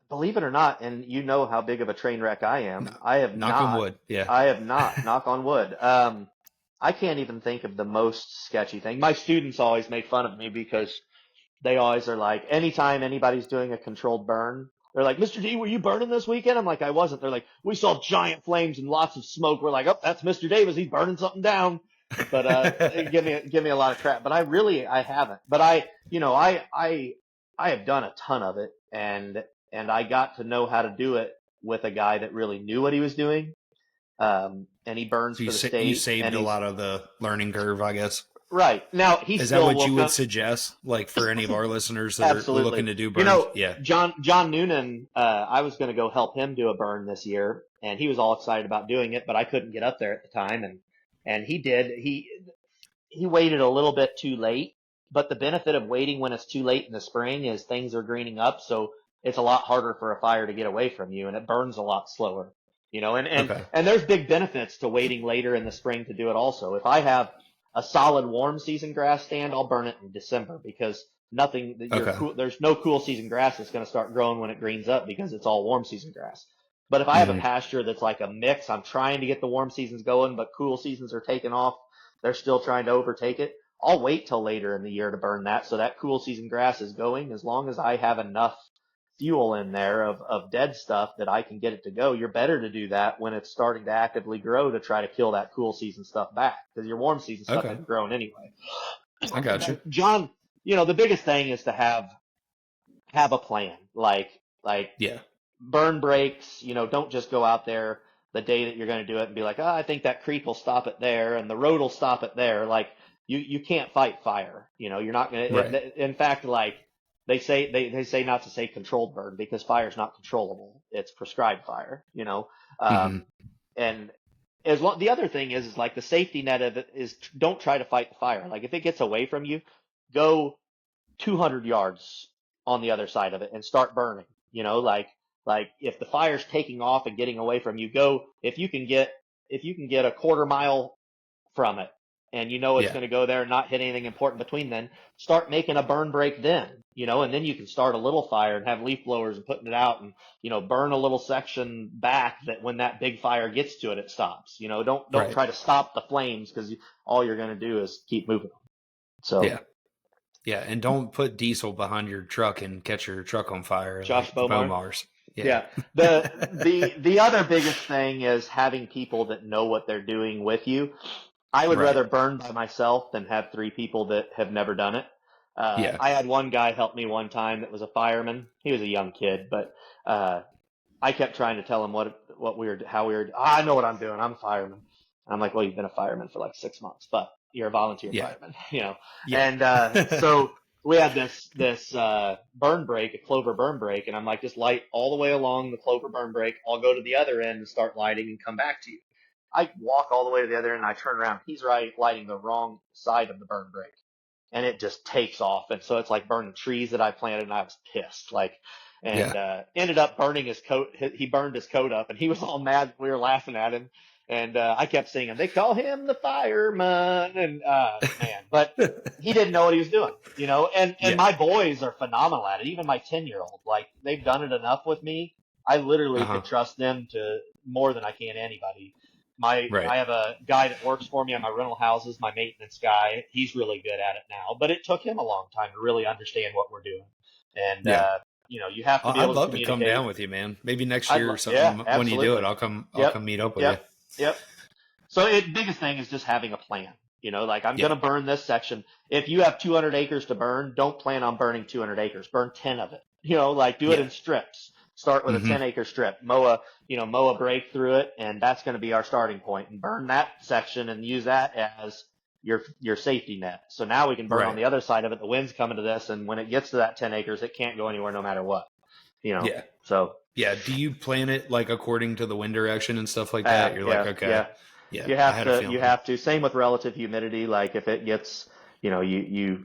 believe it or not, and you know how big of a train wreck I No. am, I have Knock on not. wood. Yeah. I have not. Knock on wood. I can't even think of the most sketchy thing. My students always make fun of me because they always are like, anytime anybody's doing a controlled burn, they're like, Mr. D, were you burning this weekend? I'm like, I wasn't. They're like, we saw giant flames and lots of smoke. We're like, oh, that's Mr. Davis. He's burning something down. But they give me a lot of crap. But I haven't. But I have done a ton of it, and I got to know how to do it with a guy that really knew what he was doing. And he burns So for the you state, saved and a he's lot of the learning curve, I guess. right now. He Is that still what will you would come. suggest, like for any of our listeners that are looking Absolutely. to do burns? Yeah. John Noonan, I was going to go help him do a burn this year, and he was all excited about doing it, but I couldn't get up there at the time, and he did. He waited a little bit too late, but the benefit of waiting when it's too late in the spring is things are greening up, so it's a lot harder for a fire to get away from you, and it burns a lot slower. Okay. And there's big benefits to waiting later in the spring to do it also. If I have a solid warm season grass stand, I'll burn it in December because Okay. there's no cool season grass that's going to start growing when it greens up because it's all warm season grass. But if I have a Hmm. pasture that's like a mix, I'm trying to get the warm seasons going, but cool seasons are taking off. They're still trying to overtake it. I'll wait till later in the year to burn that so that cool season grass is going. As long as I have enough fuel in there of dead stuff that I can get it to go, you're better to do that when it's starting to actively grow to try to kill that cool season stuff back because your warm season stuff Okay. isn't growing anyway. I got you. John, the biggest thing is to have a plan. Like Yeah. burn breaks, don't just go out there the day that you're going to do it and be like, I think that creek will stop it there and the road will stop it there. Like you can't fight fire. You're not going Right. to, in fact, like they say not to say controlled burn because fire is not controllable. It's prescribed fire, Hmm. um, and the other thing is like the safety net of it is don't try to fight the fire. Like if it gets away from you, go 200 yards on the other side of it and start burning. Like if the fire's taking off and getting away from you, go if you can get a quarter mile from it and it's Yeah. going to go there and not hit anything important between then, start making a burn break then, and then you can start a little fire and have leaf blowers and putting it out and, burn a little section back that when that big fire gets to it, it stops. Don't Right. try to stop the flames because all you're going to do is keep moving them. So Yeah. Yeah. And don't put diesel behind your truck and catch your truck on fire Josh like the Bomar. Bomars. Yeah. Yeah. The other biggest thing is having people that know what they're doing with you. I would Right. rather burn by myself than have three people that have never done it. Yeah. I had one guy help me one time that was a fireman. He was a young kid, but I kept trying to tell him how we were. I know what I'm doing. I'm a fireman. And I'm like, well, you've been a fireman for like 6 months, but you're a volunteer Yeah. fireman. Yeah. And so we had this burn break, a clover burn break, and I'm like, just light all the way along the clover burn break. I'll go to the other end and start lighting and come back to you. I walk all the way to the other end and I turn around. He's lighting the wrong side of the burn break. And it just takes off. And so it's like burning trees that I planted and I was pissed. And Yeah. ended up burning his coat. He burned his coat up and he was all mad. We were laughing at him. And I kept singing, they call him the fireman. And man, but he didn't know what he was doing, and Yeah. my boys are phenomenal at it. Even my 10-year-old, like they've done it enough with me. I literally Uh-huh. could trust them to more than I can anybody. Right. I have a guy that works for me on my rental houses, my maintenance guy. He's really good at it now, but it took him a long time to really understand what we're doing. And, Yeah. you have to be I'd able to love to come communicate. down with you, man. Maybe next year or Yeah, something when you do it, absolutely. I'll Yep. come meet up with you. Yep. Yep. So biggest thing is just having a plan. Like I'm going Yeah. to burn this section. If you have 200 acres to burn, don't plan on burning 200 acres. Burn 10 of it. Like do it Yeah. in strips. Start with a Hmm. 10-acre strip. Mow a break through it, and that's going to be our starting point. And burn that section and use that as your safety net. So now we can burn on Right. the other side of it. The wind's coming to this, and when it gets to that 10 acres, it can't go anywhere no matter what. Yeah. So Yeah. Do you plan it like according to the wind direction and stuff like that? You're like, yeah, okay. yeah. Yeah. You I have had a to, you feeling. have to. Same with relative humidity. Like if it gets, you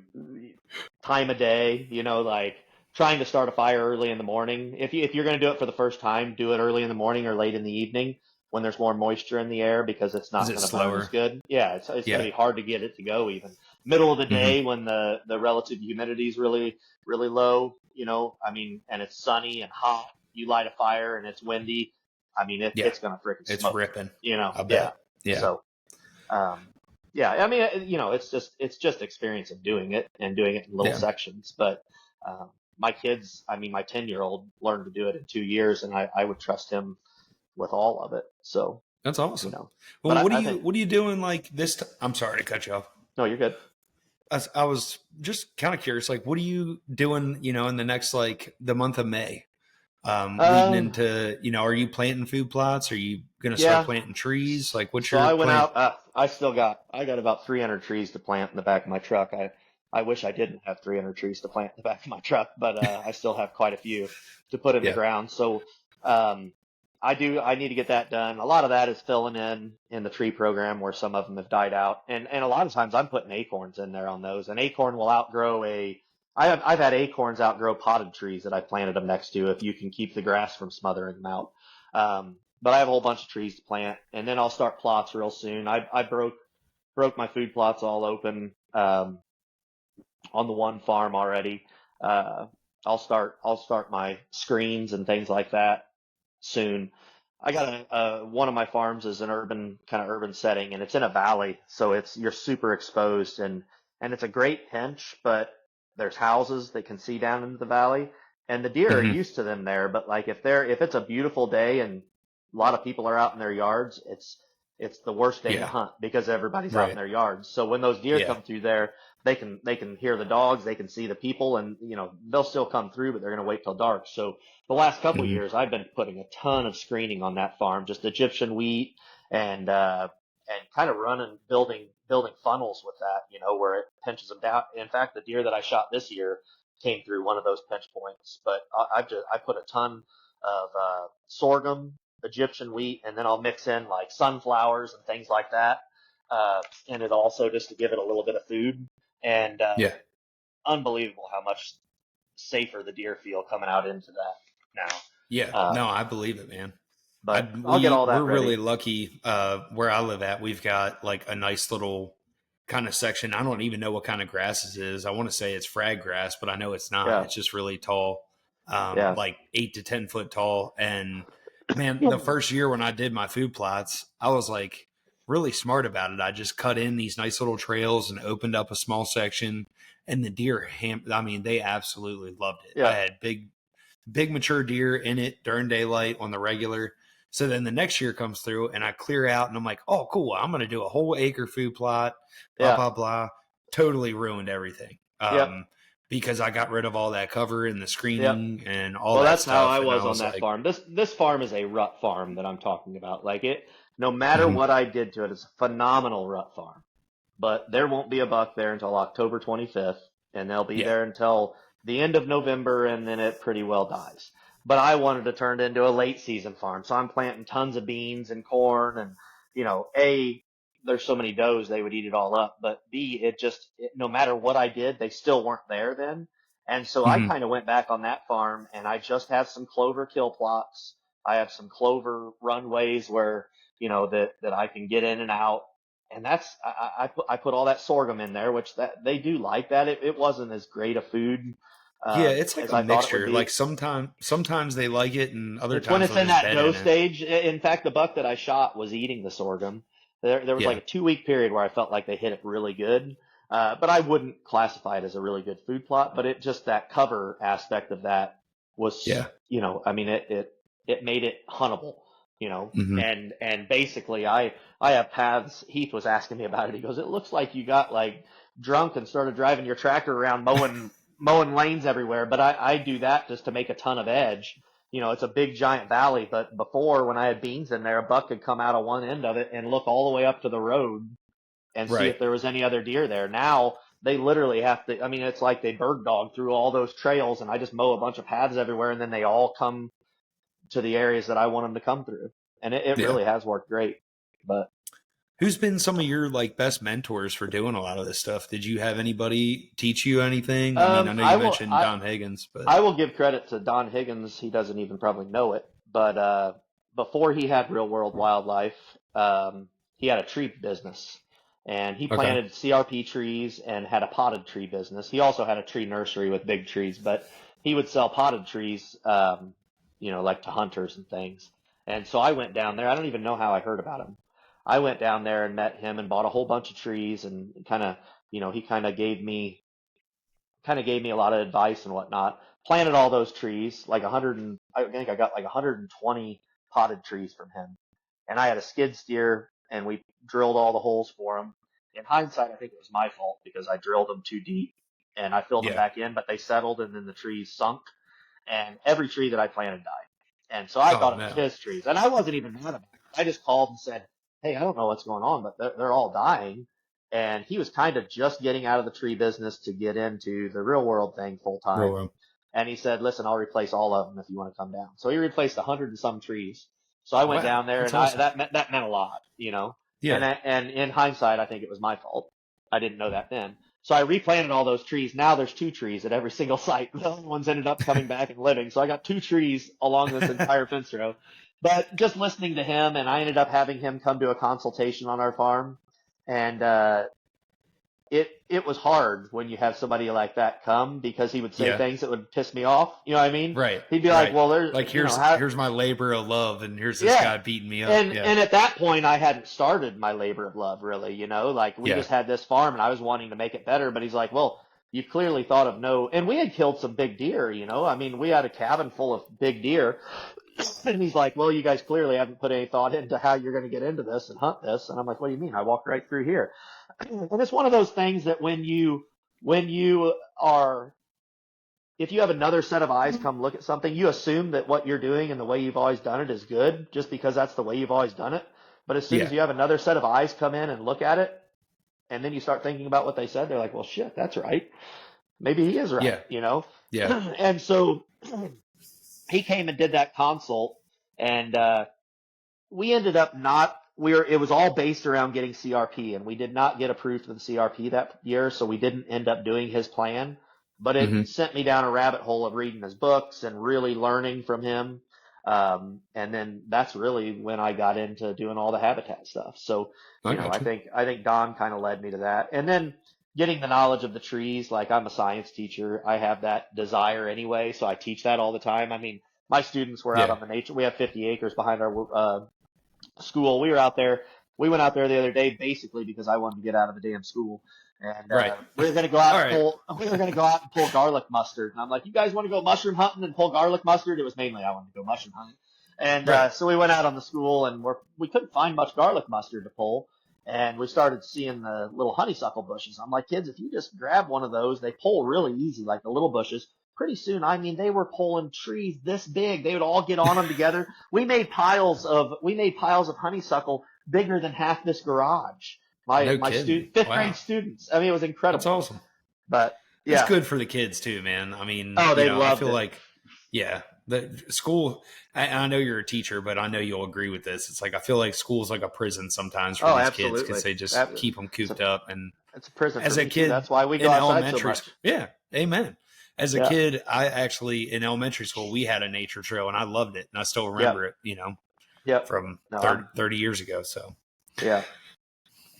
time of day, like trying to start a fire early in the morning. If you're going to do it for the first time, do it early in the morning or late in the evening when there's more moisture in the air because it's Is not it going to burn as slower? good. Yeah, it's going to Yeah. be hard to get it to go even. Middle of the Hmm. day when the relative humidity is really really low, I mean, and it's sunny and hot. You light a fire and it's windy. I mean, Yeah. it's going to freaking It's smoke. ripping. I Yeah. bet. Yeah. So um, yeah, I mean, it's just experience of doing it and doing it in little Yeah. sections. But my kids, I mean, my 10-year-old learned to do it in 2 years, and I would trust him with all of it. So That's you awesome. know, but Well, I think what are you doing like this? I'm sorry to cut you off. no, you're good. I was just kind of curious, like, what are you doing, in the next, like, the month of May? leading Um, into, are you planting food plots? Are you going to start yeah. planting trees? Like, what's So your I went plan? out. I got about 300 trees to plant in the back of my truck. I wish I didn't have 300 trees to plant in the back of my truck, but I still have quite a few to put in the Yeah. ground. So um, I need to get that done. A lot of that is filling in the tree program where some of them have died out, and a lot of times I'm putting acorns in there on those. An acorn will outgrow a. I've had acorns outgrow potted trees that I planted them next to if you can keep the grass from smothering them out. But I have a whole bunch of trees to plant, and then I'll start plots real soon. I broke my food plots all open on the one farm already. Uh, I'll start my screens and things like that soon. I got one of my farms is an urban setting, and it's in a valley, so you're super exposed, and it's a great pinch, but there's houses that can see down into the valley, and the deer are Hmm. used to them there. But like if it's a beautiful day and a lot of people are out in their yards, it's the worst day to Yeah. hunt because everybody's out in Right. their yards. So when those deer Yeah. come through there, they can hear the dogs, they can see the people, and they'll still come through, but they're going to wait till dark. So the last couple of Hmm. years, I've been putting a ton of screening on that farm, just Egyptian wheat and kind of building funnels with that, where it pinches them down. In fact, the deer that I shot this year came through one of those pinch points. But I put a ton of sorghum, Egyptian wheat, and then I'll mix in like sunflowers and things like that in it also just to give it a little bit of food. And Yeah. unbelievable how much safer the deer feel coming out into that Yeah. now. No, I believe it, man. But I'll get all We're that really ready. lucky where I live at. We've got like a nice little kind of section. I don't even know what kind of grass this is. I want to say it's frag grass, but I know it's not. Yeah, It's just really tall, yeah, like 8 to 10 foot tall. And man, the first year when I did my food plots, I was like really smart about it. I just cut in these nice little trails and opened up a small section, and the deer I mean, they absolutely loved it. I yeah, had big mature deer in it during daylight on the regular. So then the next year comes through and I clear out and I'm like, oh, cool. I'm going to do a whole acre food plot, blah, yeah, blah, blah. Totally ruined everything. yep, Because I got rid of all that cover and the yep. screening and all Well, that that's how I stuff. And I was on was that like, farm. This farm is a rut farm that I'm talking about. Like no matter mhm, what I did to it, it's a phenomenal rut farm. But there won't be a buck there until October 25th, and they'll be yeah, there until the end of November, and then it pretty well dies. But I wanted to turn it into a late season farm, so I'm planting tons of beans and corn, and there's so many does they would eat it all up, but B, no matter what I did, they still weren't there then. And so I mhm, kind of went back on that farm, and I just have some clover kill plots. I have some clover runways where that I can get in and out, and I put all that sorghum in there, which that they do like that. It wasn't as great a food yeah. It's like as a I thought it would mixture. Like be. sometimes they like it and other It's when times it's they'll in just that bed dough in it. stage. In fact, the buck that I shot was eating the sorghum. There was like Yeah. a 2 week period where I felt like they hit it really good. But I wouldn't classify it as a really good food plot. But it just that cover aspect of that was, Yeah. I mean, it made it huntable, Hmm. and basically I have paths. Heath was asking me about it. He goes, it looks like you got like drunk and started driving your tractor around mowing lanes everywhere. But I do that just to make a ton of edge. It's a big giant valley, but before when I had beans in there, a buck could come out of one end of it and look all the way up to the road and see Right. if there was any other deer there. Now they literally have to, I mean, it's like they bird dog through all those trails and I just mow a bunch of paths everywhere and then they all come to the areas that I want them to come through. And it Yeah. really has worked great. But Who's been some of your like best mentors for doing a lot of this stuff? Did you have anybody teach you anything? I mean, I know I you will, mentioned Don Higgins, but I will give credit to Don Higgins. He doesn't even probably know it, but before he had Real World Wildlife, he had a tree business, and he okay. planted CRP trees and had a potted tree business. He also had a tree nursery with big trees, but he would sell potted trees, like to hunters and things. And so I went down there. I don't even know how I heard about him. I went down there and met him and bought a whole bunch of trees and he kind of gave me a lot of advice and whatnot. Planted all those trees, like 100, I think I got like 120 potted trees from him. And I had a skid steer, and we drilled all the holes for them. In hindsight, I think it was my fault because I drilled them too deep, and I filled them Yeah. back in, but they settled, and then the trees sunk. and every tree that I planted died. And so I Oh thought it was no. his trees, and I wasn't even mad about it. I just called and said, "Hey, I don't know what's going on, but they're all dying." And he was kind of just getting out of the tree business to get into the real world thing full Real time. world. And he said, "Listen, I'll replace all of them if you want to come down." So he replaced 100 and some trees. So I went Wow, down there, that's and awesome. that meant a lot, you know. Yeah. And in hindsight, I think it was my fault. I didn't know that then. So I replanted all those trees. Now there's 2 trees at every single site. The other ones ended up coming back and living. So I got 2 trees along this entire fence row. But just listening to him, and I ended up having him come to a consultation on our farm, and it was hard when you have somebody like that come, because he would say Yeah. things that would piss me off. You know what I mean? Right. He'd be like, Right. "Well, there's, Like you know, how." here's my labor of love, and here's this Yeah. guy beating me up. Yeah. And at that point, I hadn't started my labor of love, really. You know, like, we Yeah. just had this farm, and I was wanting to make it better. But he's like, "Well, you clearly thought of no." And we had killed some big deer. You know, I mean, we had a cabin full of big deer. And he's like, "Well, you guys clearly haven't put any thought into how you're going to get into this and hunt this." And I'm like, "What do you mean? I walked right through here." And it's one of those things that when you are, if you have another set of eyes come look at something, you assume that what you're doing and the way you've always done it is good, just because that's the way you've always done it. But as soon Yeah. as you have another set of eyes come in and look at it, and then you start thinking about what they said, they're like, "Well, shit, that's right. Maybe he is right," Yeah. you know? Yeah. And so he came and did that consult, and we ended up not, it was all based around getting CRP, and we did not get approved for the CRP that year, so we didn't end up doing his plan. But Hmm. it sent me down a rabbit hole of reading his books and really learning from him. And then that's really when I got into doing all the habitat stuff. So, I you know, got you. I think Don kind of led me to that. And then getting the knowledge of the trees, like, I'm a science teacher. I have that desire anyway, so I teach that all the time. I mean, my students were out Yeah. on the nature. We have 50 acres behind our school. We were out there. We went out there the other day basically because I wanted to get out of the damn school, and Right. we were going to go out All and right. pull. We were going to go out and pull garlic mustard. And I'm like, "You guys want to go mushroom hunting and pull garlic mustard?" It was mainly I wanted to go mushroom hunting, and Right. so we went out on the school, and we couldn't find much garlic mustard to pull. And we started seeing the little honeysuckle bushes. I'm like, "Kids, if you just grab one of those, they pull really easy, like the little bushes." Pretty soon, I mean, they were pulling trees this big. They would all get on them together. We made piles of honeysuckle bigger than half this garage. No My kidding. fifth grade Wow. students. I mean, it was That's incredible. awesome. But It's yeah. good for the kids too, man. I mean, Oh, they I loved feel it. like, yeah, the school, I know you're a teacher, but I know you'll agree with this. It's like, I feel like school's like a prison sometimes for Oh, these kids absolutely. because they just That, keep them it's a cooped up. And it's a prison for as a me too. kid That's why we go in outside so elementary, much. yeah, amen. As a Yeah. kid, I actually, in elementary school, we had a nature trail and I loved it. And I still Yep. remember it, Yep. from No, 30 years ago. So, yeah.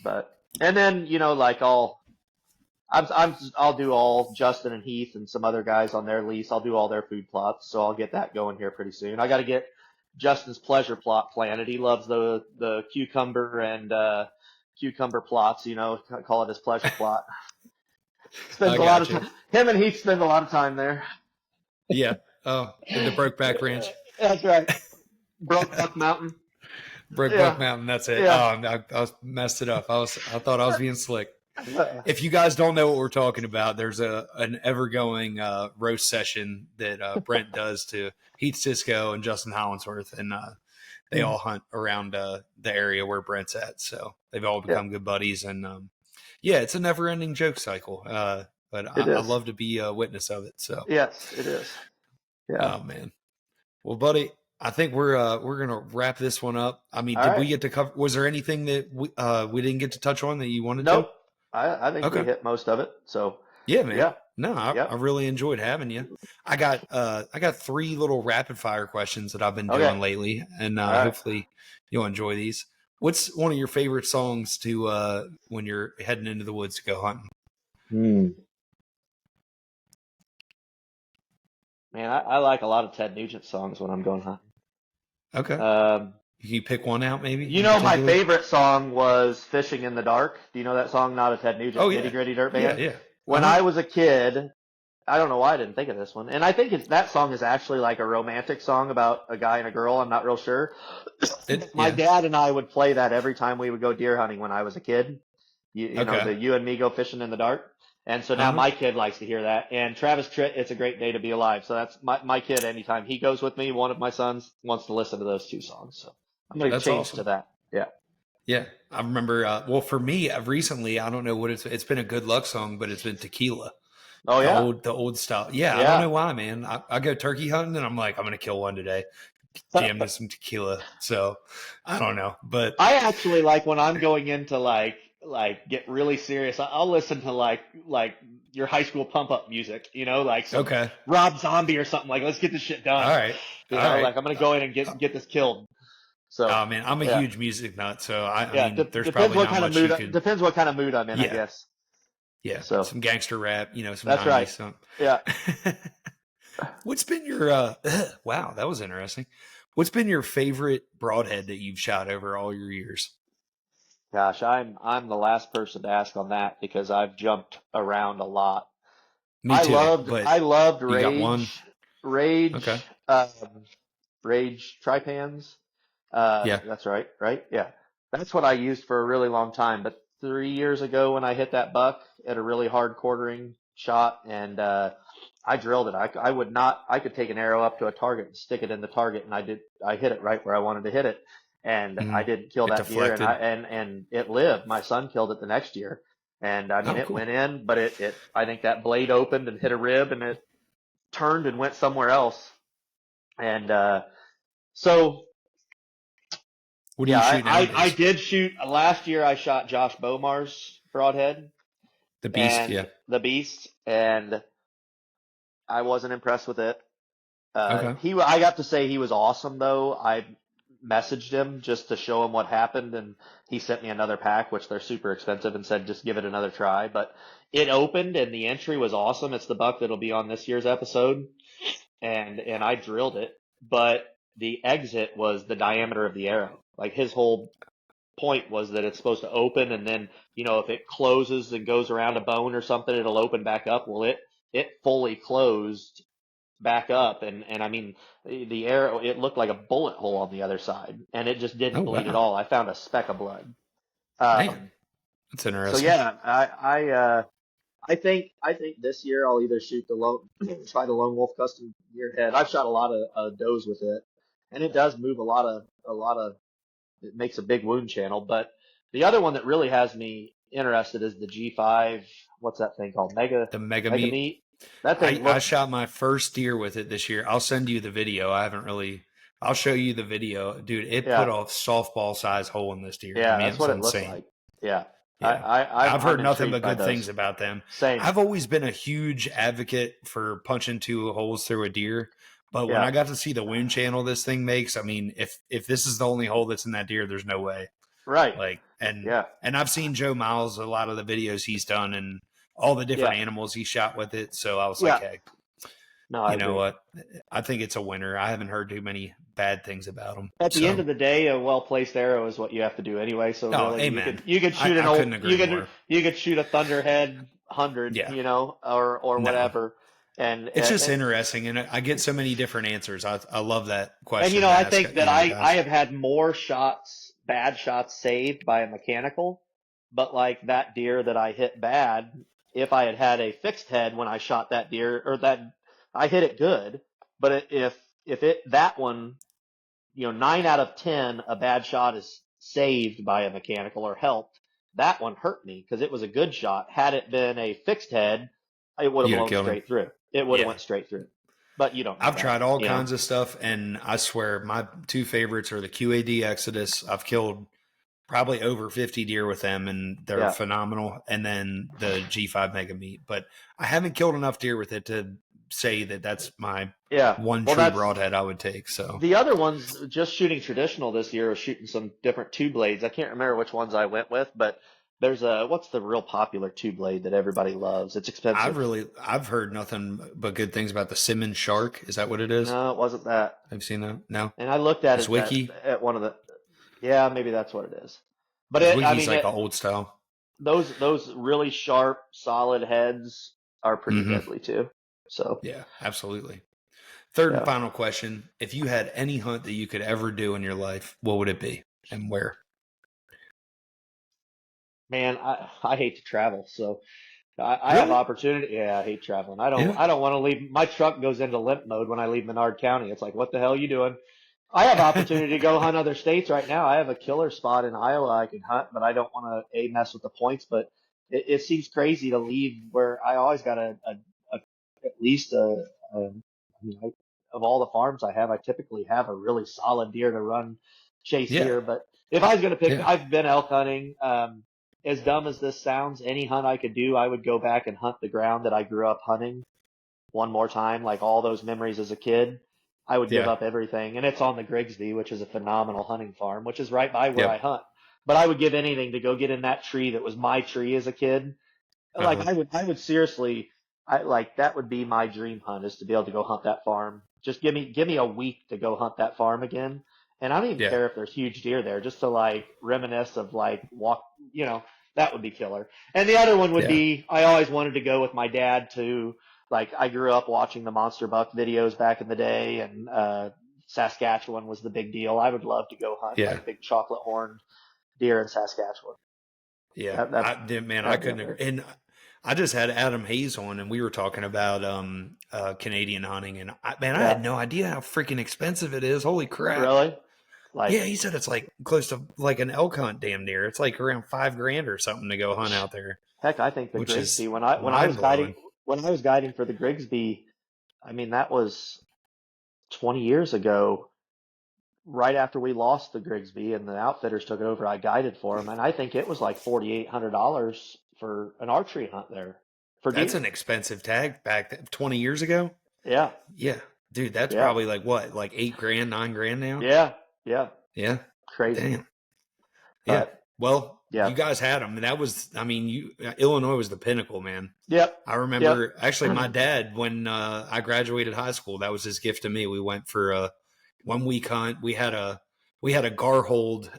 But, and then, like, I'll do all Justin and Heath and some other guys on their lease. I'll do all their food plots, so I'll get that going here pretty soon. I got to get Justin's pleasure plot planted. He loves the cucumber and cucumber plots. Call it his pleasure plot. Spends I a lot got of you. time. Him and Heath spend a lot of time there. Yeah. Oh, in the Brokeback Ranch. That's right. Brokeback Mountain. Brokeback Yeah, Mountain. That's it. yeah. Oh, I was messed it up. I thought I was being slick. If you guys don't know what we're talking about, there's an ever going roast session that Brent does to Heath Cisco and Justin Hollinsworth, and they all hunt around the area where Brent's at. So they've all Yeah, become good buddies, and yeah, it's a never ending joke cycle. But it I is. love to be a witness of it. So, Yes, it is. Yeah. oh man. Well, buddy, I think we're gonna wrap this one up. I mean, All did right. we get to cover? Was there anything that we didn't get to touch on that you wanted to? Nope. I think we Okay, hit most of it. So yeah, man. yeah. No, I Yep. really enjoyed having you. I got 3 little rapid fire questions that I've been Okay. doing lately, and All right. hopefully you'll enjoy these. What's one of your favorite songs to when you're heading into the woods to go hunting? Hmm. Man, I like a lot of Ted Nugent songs when I'm going hunting. Okay, Um, can you pick one out maybe in my particular? favorite song was "Fishing in the Dark." Do you know that song? Not a Ted Nugent, Oh Nitty yeah, Gritty Dirt yeah, Band. yeah. Uh When huh. I was a kid, I don't know why I didn't think of this one. And I think that song is actually like a romantic song about a guy and a girl. I'm not real sure. My Yeah. dad and I would play that every time we would go deer hunting when I was a kid. You know, Okay. the "You and Me Go Fishing in the Dark." And so now Uh-huh. my kid likes to hear that. And Travis Tritt, it's a great day to be alive. So that's my kid. Anytime he goes with me, one of my sons wants to listen to those two songs. So I'm going to That's change to awesome. that. Yeah. Yeah. I remember, well, for me, recently, I don't know what it's been a good luck song, but it's been Tequila. Oh yeah. The old style. Yeah, I don't Yeah. know why, man. I go turkey hunting and I'm like, I'm gonna kill one today. Jam to some tequila. So I don't know. But I actually like when I'm going into like get really serious. I'll listen to like your high school pump up music, like some okay. Rob Zombie or something. Like, let's get this shit All done. right. All right. Like I'm gonna go in and get this killed. So Oh man, I'm a yeah, huge music nut, so I yeah. mean there's Depends probably what not kind of much you mood. could Depends what kind of mood I'm in, I yeah, guess. yeah. So Some gangster rap, some that's right. 90s something. Yeah. What's been your wow, that was interesting. What's been your favorite broadhead that you've shot over all your years? Gosh, I'm the last person to ask on that because I've jumped around a lot. Me I too, loved but I loved you got one? Okay. Rage tripans. Yeah. That's right, right? Yeah. That's what I used for a really long time. But 3 years ago when I hit that buck at a really hard quartering shot and I drilled it. I would not, I could take an arrow up to a target and stick it in the target and I hit it right where I wanted to hit it. And I Mhm. didn't kill It that deer deflected. and it lived. My son killed it the next year. And I mean, Oh, it cool. went in, but I think that blade opened and hit a rib and it turned and went somewhere else. And, so What do yeah, you shoot I nowadays? did shoot last year. I shot Josh Bomar's broadhead The Beast, and yeah. the Beast, and I wasn't impressed with it. Okay. I got to say he was awesome though. I messaged him just to show him what happened, and he sent me another pack, which they're super expensive, and said just give it another try. But it opened, and the entry was awesome. It's the buck that'll be on this year's episode, and I drilled it, but the exit was the diameter of the arrow. Like his whole point was that it's supposed to open and then, if it closes and goes around a bone or something, it'll open back up. Well, it fully closed back up and I mean the arrow, it looked like a bullet hole on the other side and it just Oh, didn't bleed at wow. all. I found a speck of blood. Man, Um, that's so interesting. yeah, I think this year I'll either shoot the lone, try the lone wolf custom deer head. I've shot a lot of does with it and it does move a lot of it makes a big wound channel. But the other one that really has me interested is the G5. What's that thing called? The mega Mega meat. meat. That thing I looks, shot my first deer with it this year. I'll send you the video. I'll show you the video. Dude, it put yeah, a softball size hole in this deer. I yeah, mean, that's it was what it looks insane. like. Yeah, Yeah. I've I'm heard nothing intrigued but by good things those. about them. Same. I've always been a huge advocate for punching two holes through a deer. But when Yeah, I got to see the wound channel this thing makes, I mean, if this is the only hole that's in that deer, there's no way. right. Like Yeah, and I've seen Joe Miles a lot of the videos he's done and all the different yeah, animals he shot with it. So I was like, yeah. hey, No, I you know agree. what? I think it's a winner. I haven't heard too many bad things about him. At the end So, of the day, a well placed arrow is what you have to do anyway. So oh, really, you amen. could you could shoot an I couldn't old agree more. you could shoot a Thunderhead 100, Yeah, or no, whatever, and it's just and interesting, and I get so many different answers. I love that And question to I ask. think that I Guys. have had more shots, bad shots saved by a mechanical, but like that deer that I hit bad, if I had had a fixed head when I shot that deer, or that I hit it good, but if it that one, 9 out of 10, a bad shot is saved by a mechanical or helped. That one hurt me because it was a good shot. Had it been a fixed head, it would have You'd have blown killed him. straight through. It would have Yeah, went straight through. But you don't know I've that, tried all kinds of stuff, and I swear my two favorites are the QAD Exodus. I've killed probably over 50 deer with them, and they're Yeah. phenomenal. And then the G5 Mega Meat, but I haven't killed enough deer with it to say that that's my Yeah. one Well, true that's broadhead I would take. So the other ones. Just shooting traditional this year was shooting some different two blades. I can't remember which ones I went with, but there's what's the real popular two blade that everybody loves? It's expensive. I've heard nothing but good things about the Simmons Shark. Is that what it is? No, it wasn't that. Have you seen that? No, And I looked at the it at Zwicky. one of the. Yeah, maybe that's what it is. But The I Zwicky's mean, like an old style. those really sharp, solid heads are pretty Hmm. deadly too. So Yeah, absolutely. Third and yeah, final question: if you had any hunt that you could ever do in your life, what would it be and where? man, I hate to travel, so I have Really? opportunity. Yeah, I hate traveling. Yeah. I don't want to leave. My truck goes into limp mode when I leave Menard County. It's like, what the hell are you doing? I have opportunity to go hunt other states right now. I have a killer spot in Iowa I can hunt, but I don't want to mess with the points. But it seems crazy to leave where I always got a at least I mean, of all the farms I have, I typically have a really solid deer to run chase Yeah. deer. But if I was going to pick, Yeah. I've been elk hunting. As dumb as this sounds, any hunt I could do, I would go back and hunt the ground that I grew up hunting one more time, like all those memories as a kid. I would give Yeah. up everything. And it's on the Grigsby, which is a phenomenal hunting farm, which is right by where I Yep. hunt. But I would give anything to go get in that tree that was my tree as a kid. Uh-huh. Like I would seriously, I like that would be my dream hunt is to be able to go hunt that farm. Just give me a week to go hunt that farm again. And I don't even Yeah. care if there's huge deer there, just to like reminisce of like walk, that would be killer. And the other one would Yeah. be I always wanted to go with my dad to like I grew up watching the monster buck videos back in the day and Saskatchewan was the big deal. I would love to go hunt Yeah. like big chocolate horned deer in Saskatchewan. Yeah. That I did, man. I that'd be couldn't up agree. there. And I just had Adam Hayes on, and we were talking about Canadian hunting, and man, I Yeah. had no idea how freaking expensive it is. Holy crap! Really? Like Yeah, he said it's like close to like an elk hunt, damn near. It's like around 5 grand or something to go hunt out there, heck, I think the which Grigsby is when I was mind blowing. guiding for the Grigsby, I mean that was 20 years ago, right after we lost the Grigsby and the outfitters took it over. I guided for them, and I think it was like $4,800 for an archery hunt there for That's deer. an expensive tag back 20 years ago. Yeah, Yeah, dude, that's yeah, probably like what, like 8 grand, 9 grand now. yeah, yeah, Yeah, crazy. damn. Yeah. But Well, yeah, you guys had them. That was, I mean, Illinois was the pinnacle, man. yep, I yep. remember actually my dad when I graduated high school. That was his gift to me. We went for a 1 week hunt. We had a Garhold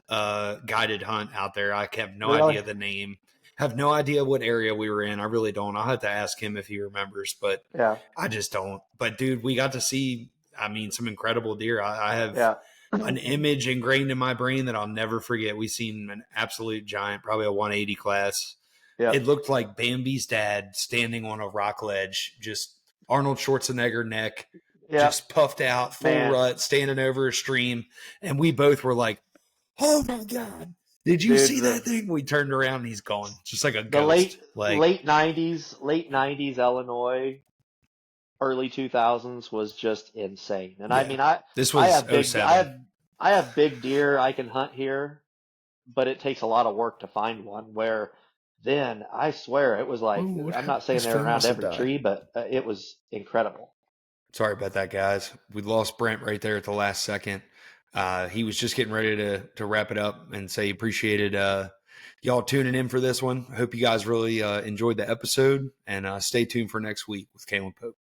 guided hunt out there. I have no Really? idea the name. Have no idea what area we were in. I really don't. I'll have to ask him if he remembers, but Yeah, I just don't. But dude, we got to see. I mean, some incredible deer. I have yeah, an image ingrained in my brain that I'll never forget. We seen an absolute giant, probably a 180 class. It yep, looked like Bambi's dad standing on a rock ledge, just Arnold Schwarzenegger neck, yep. just puffed out, full Man, rut, standing over a stream. And we both were like, oh my God, did you dude, see that thing? We turned around and he's gone, just like a the ghost. Like, late 90s Illinois, early 2000s was just insane. And I yeah, mean, this I was have big, '07. I have big deer I can hunt here, but it takes a lot of work to find one. Where then I swear it was Whoa, like, what I'm not saying his they're phone around must have every died. tree, but it was incredible. Sorry about that, guys. We lost Brent right there at the last second. He was just getting ready to wrap it up and say he appreciated y'all tuning in for this one. I hope you guys really enjoyed the episode and stay tuned for next week with Kalen Pope.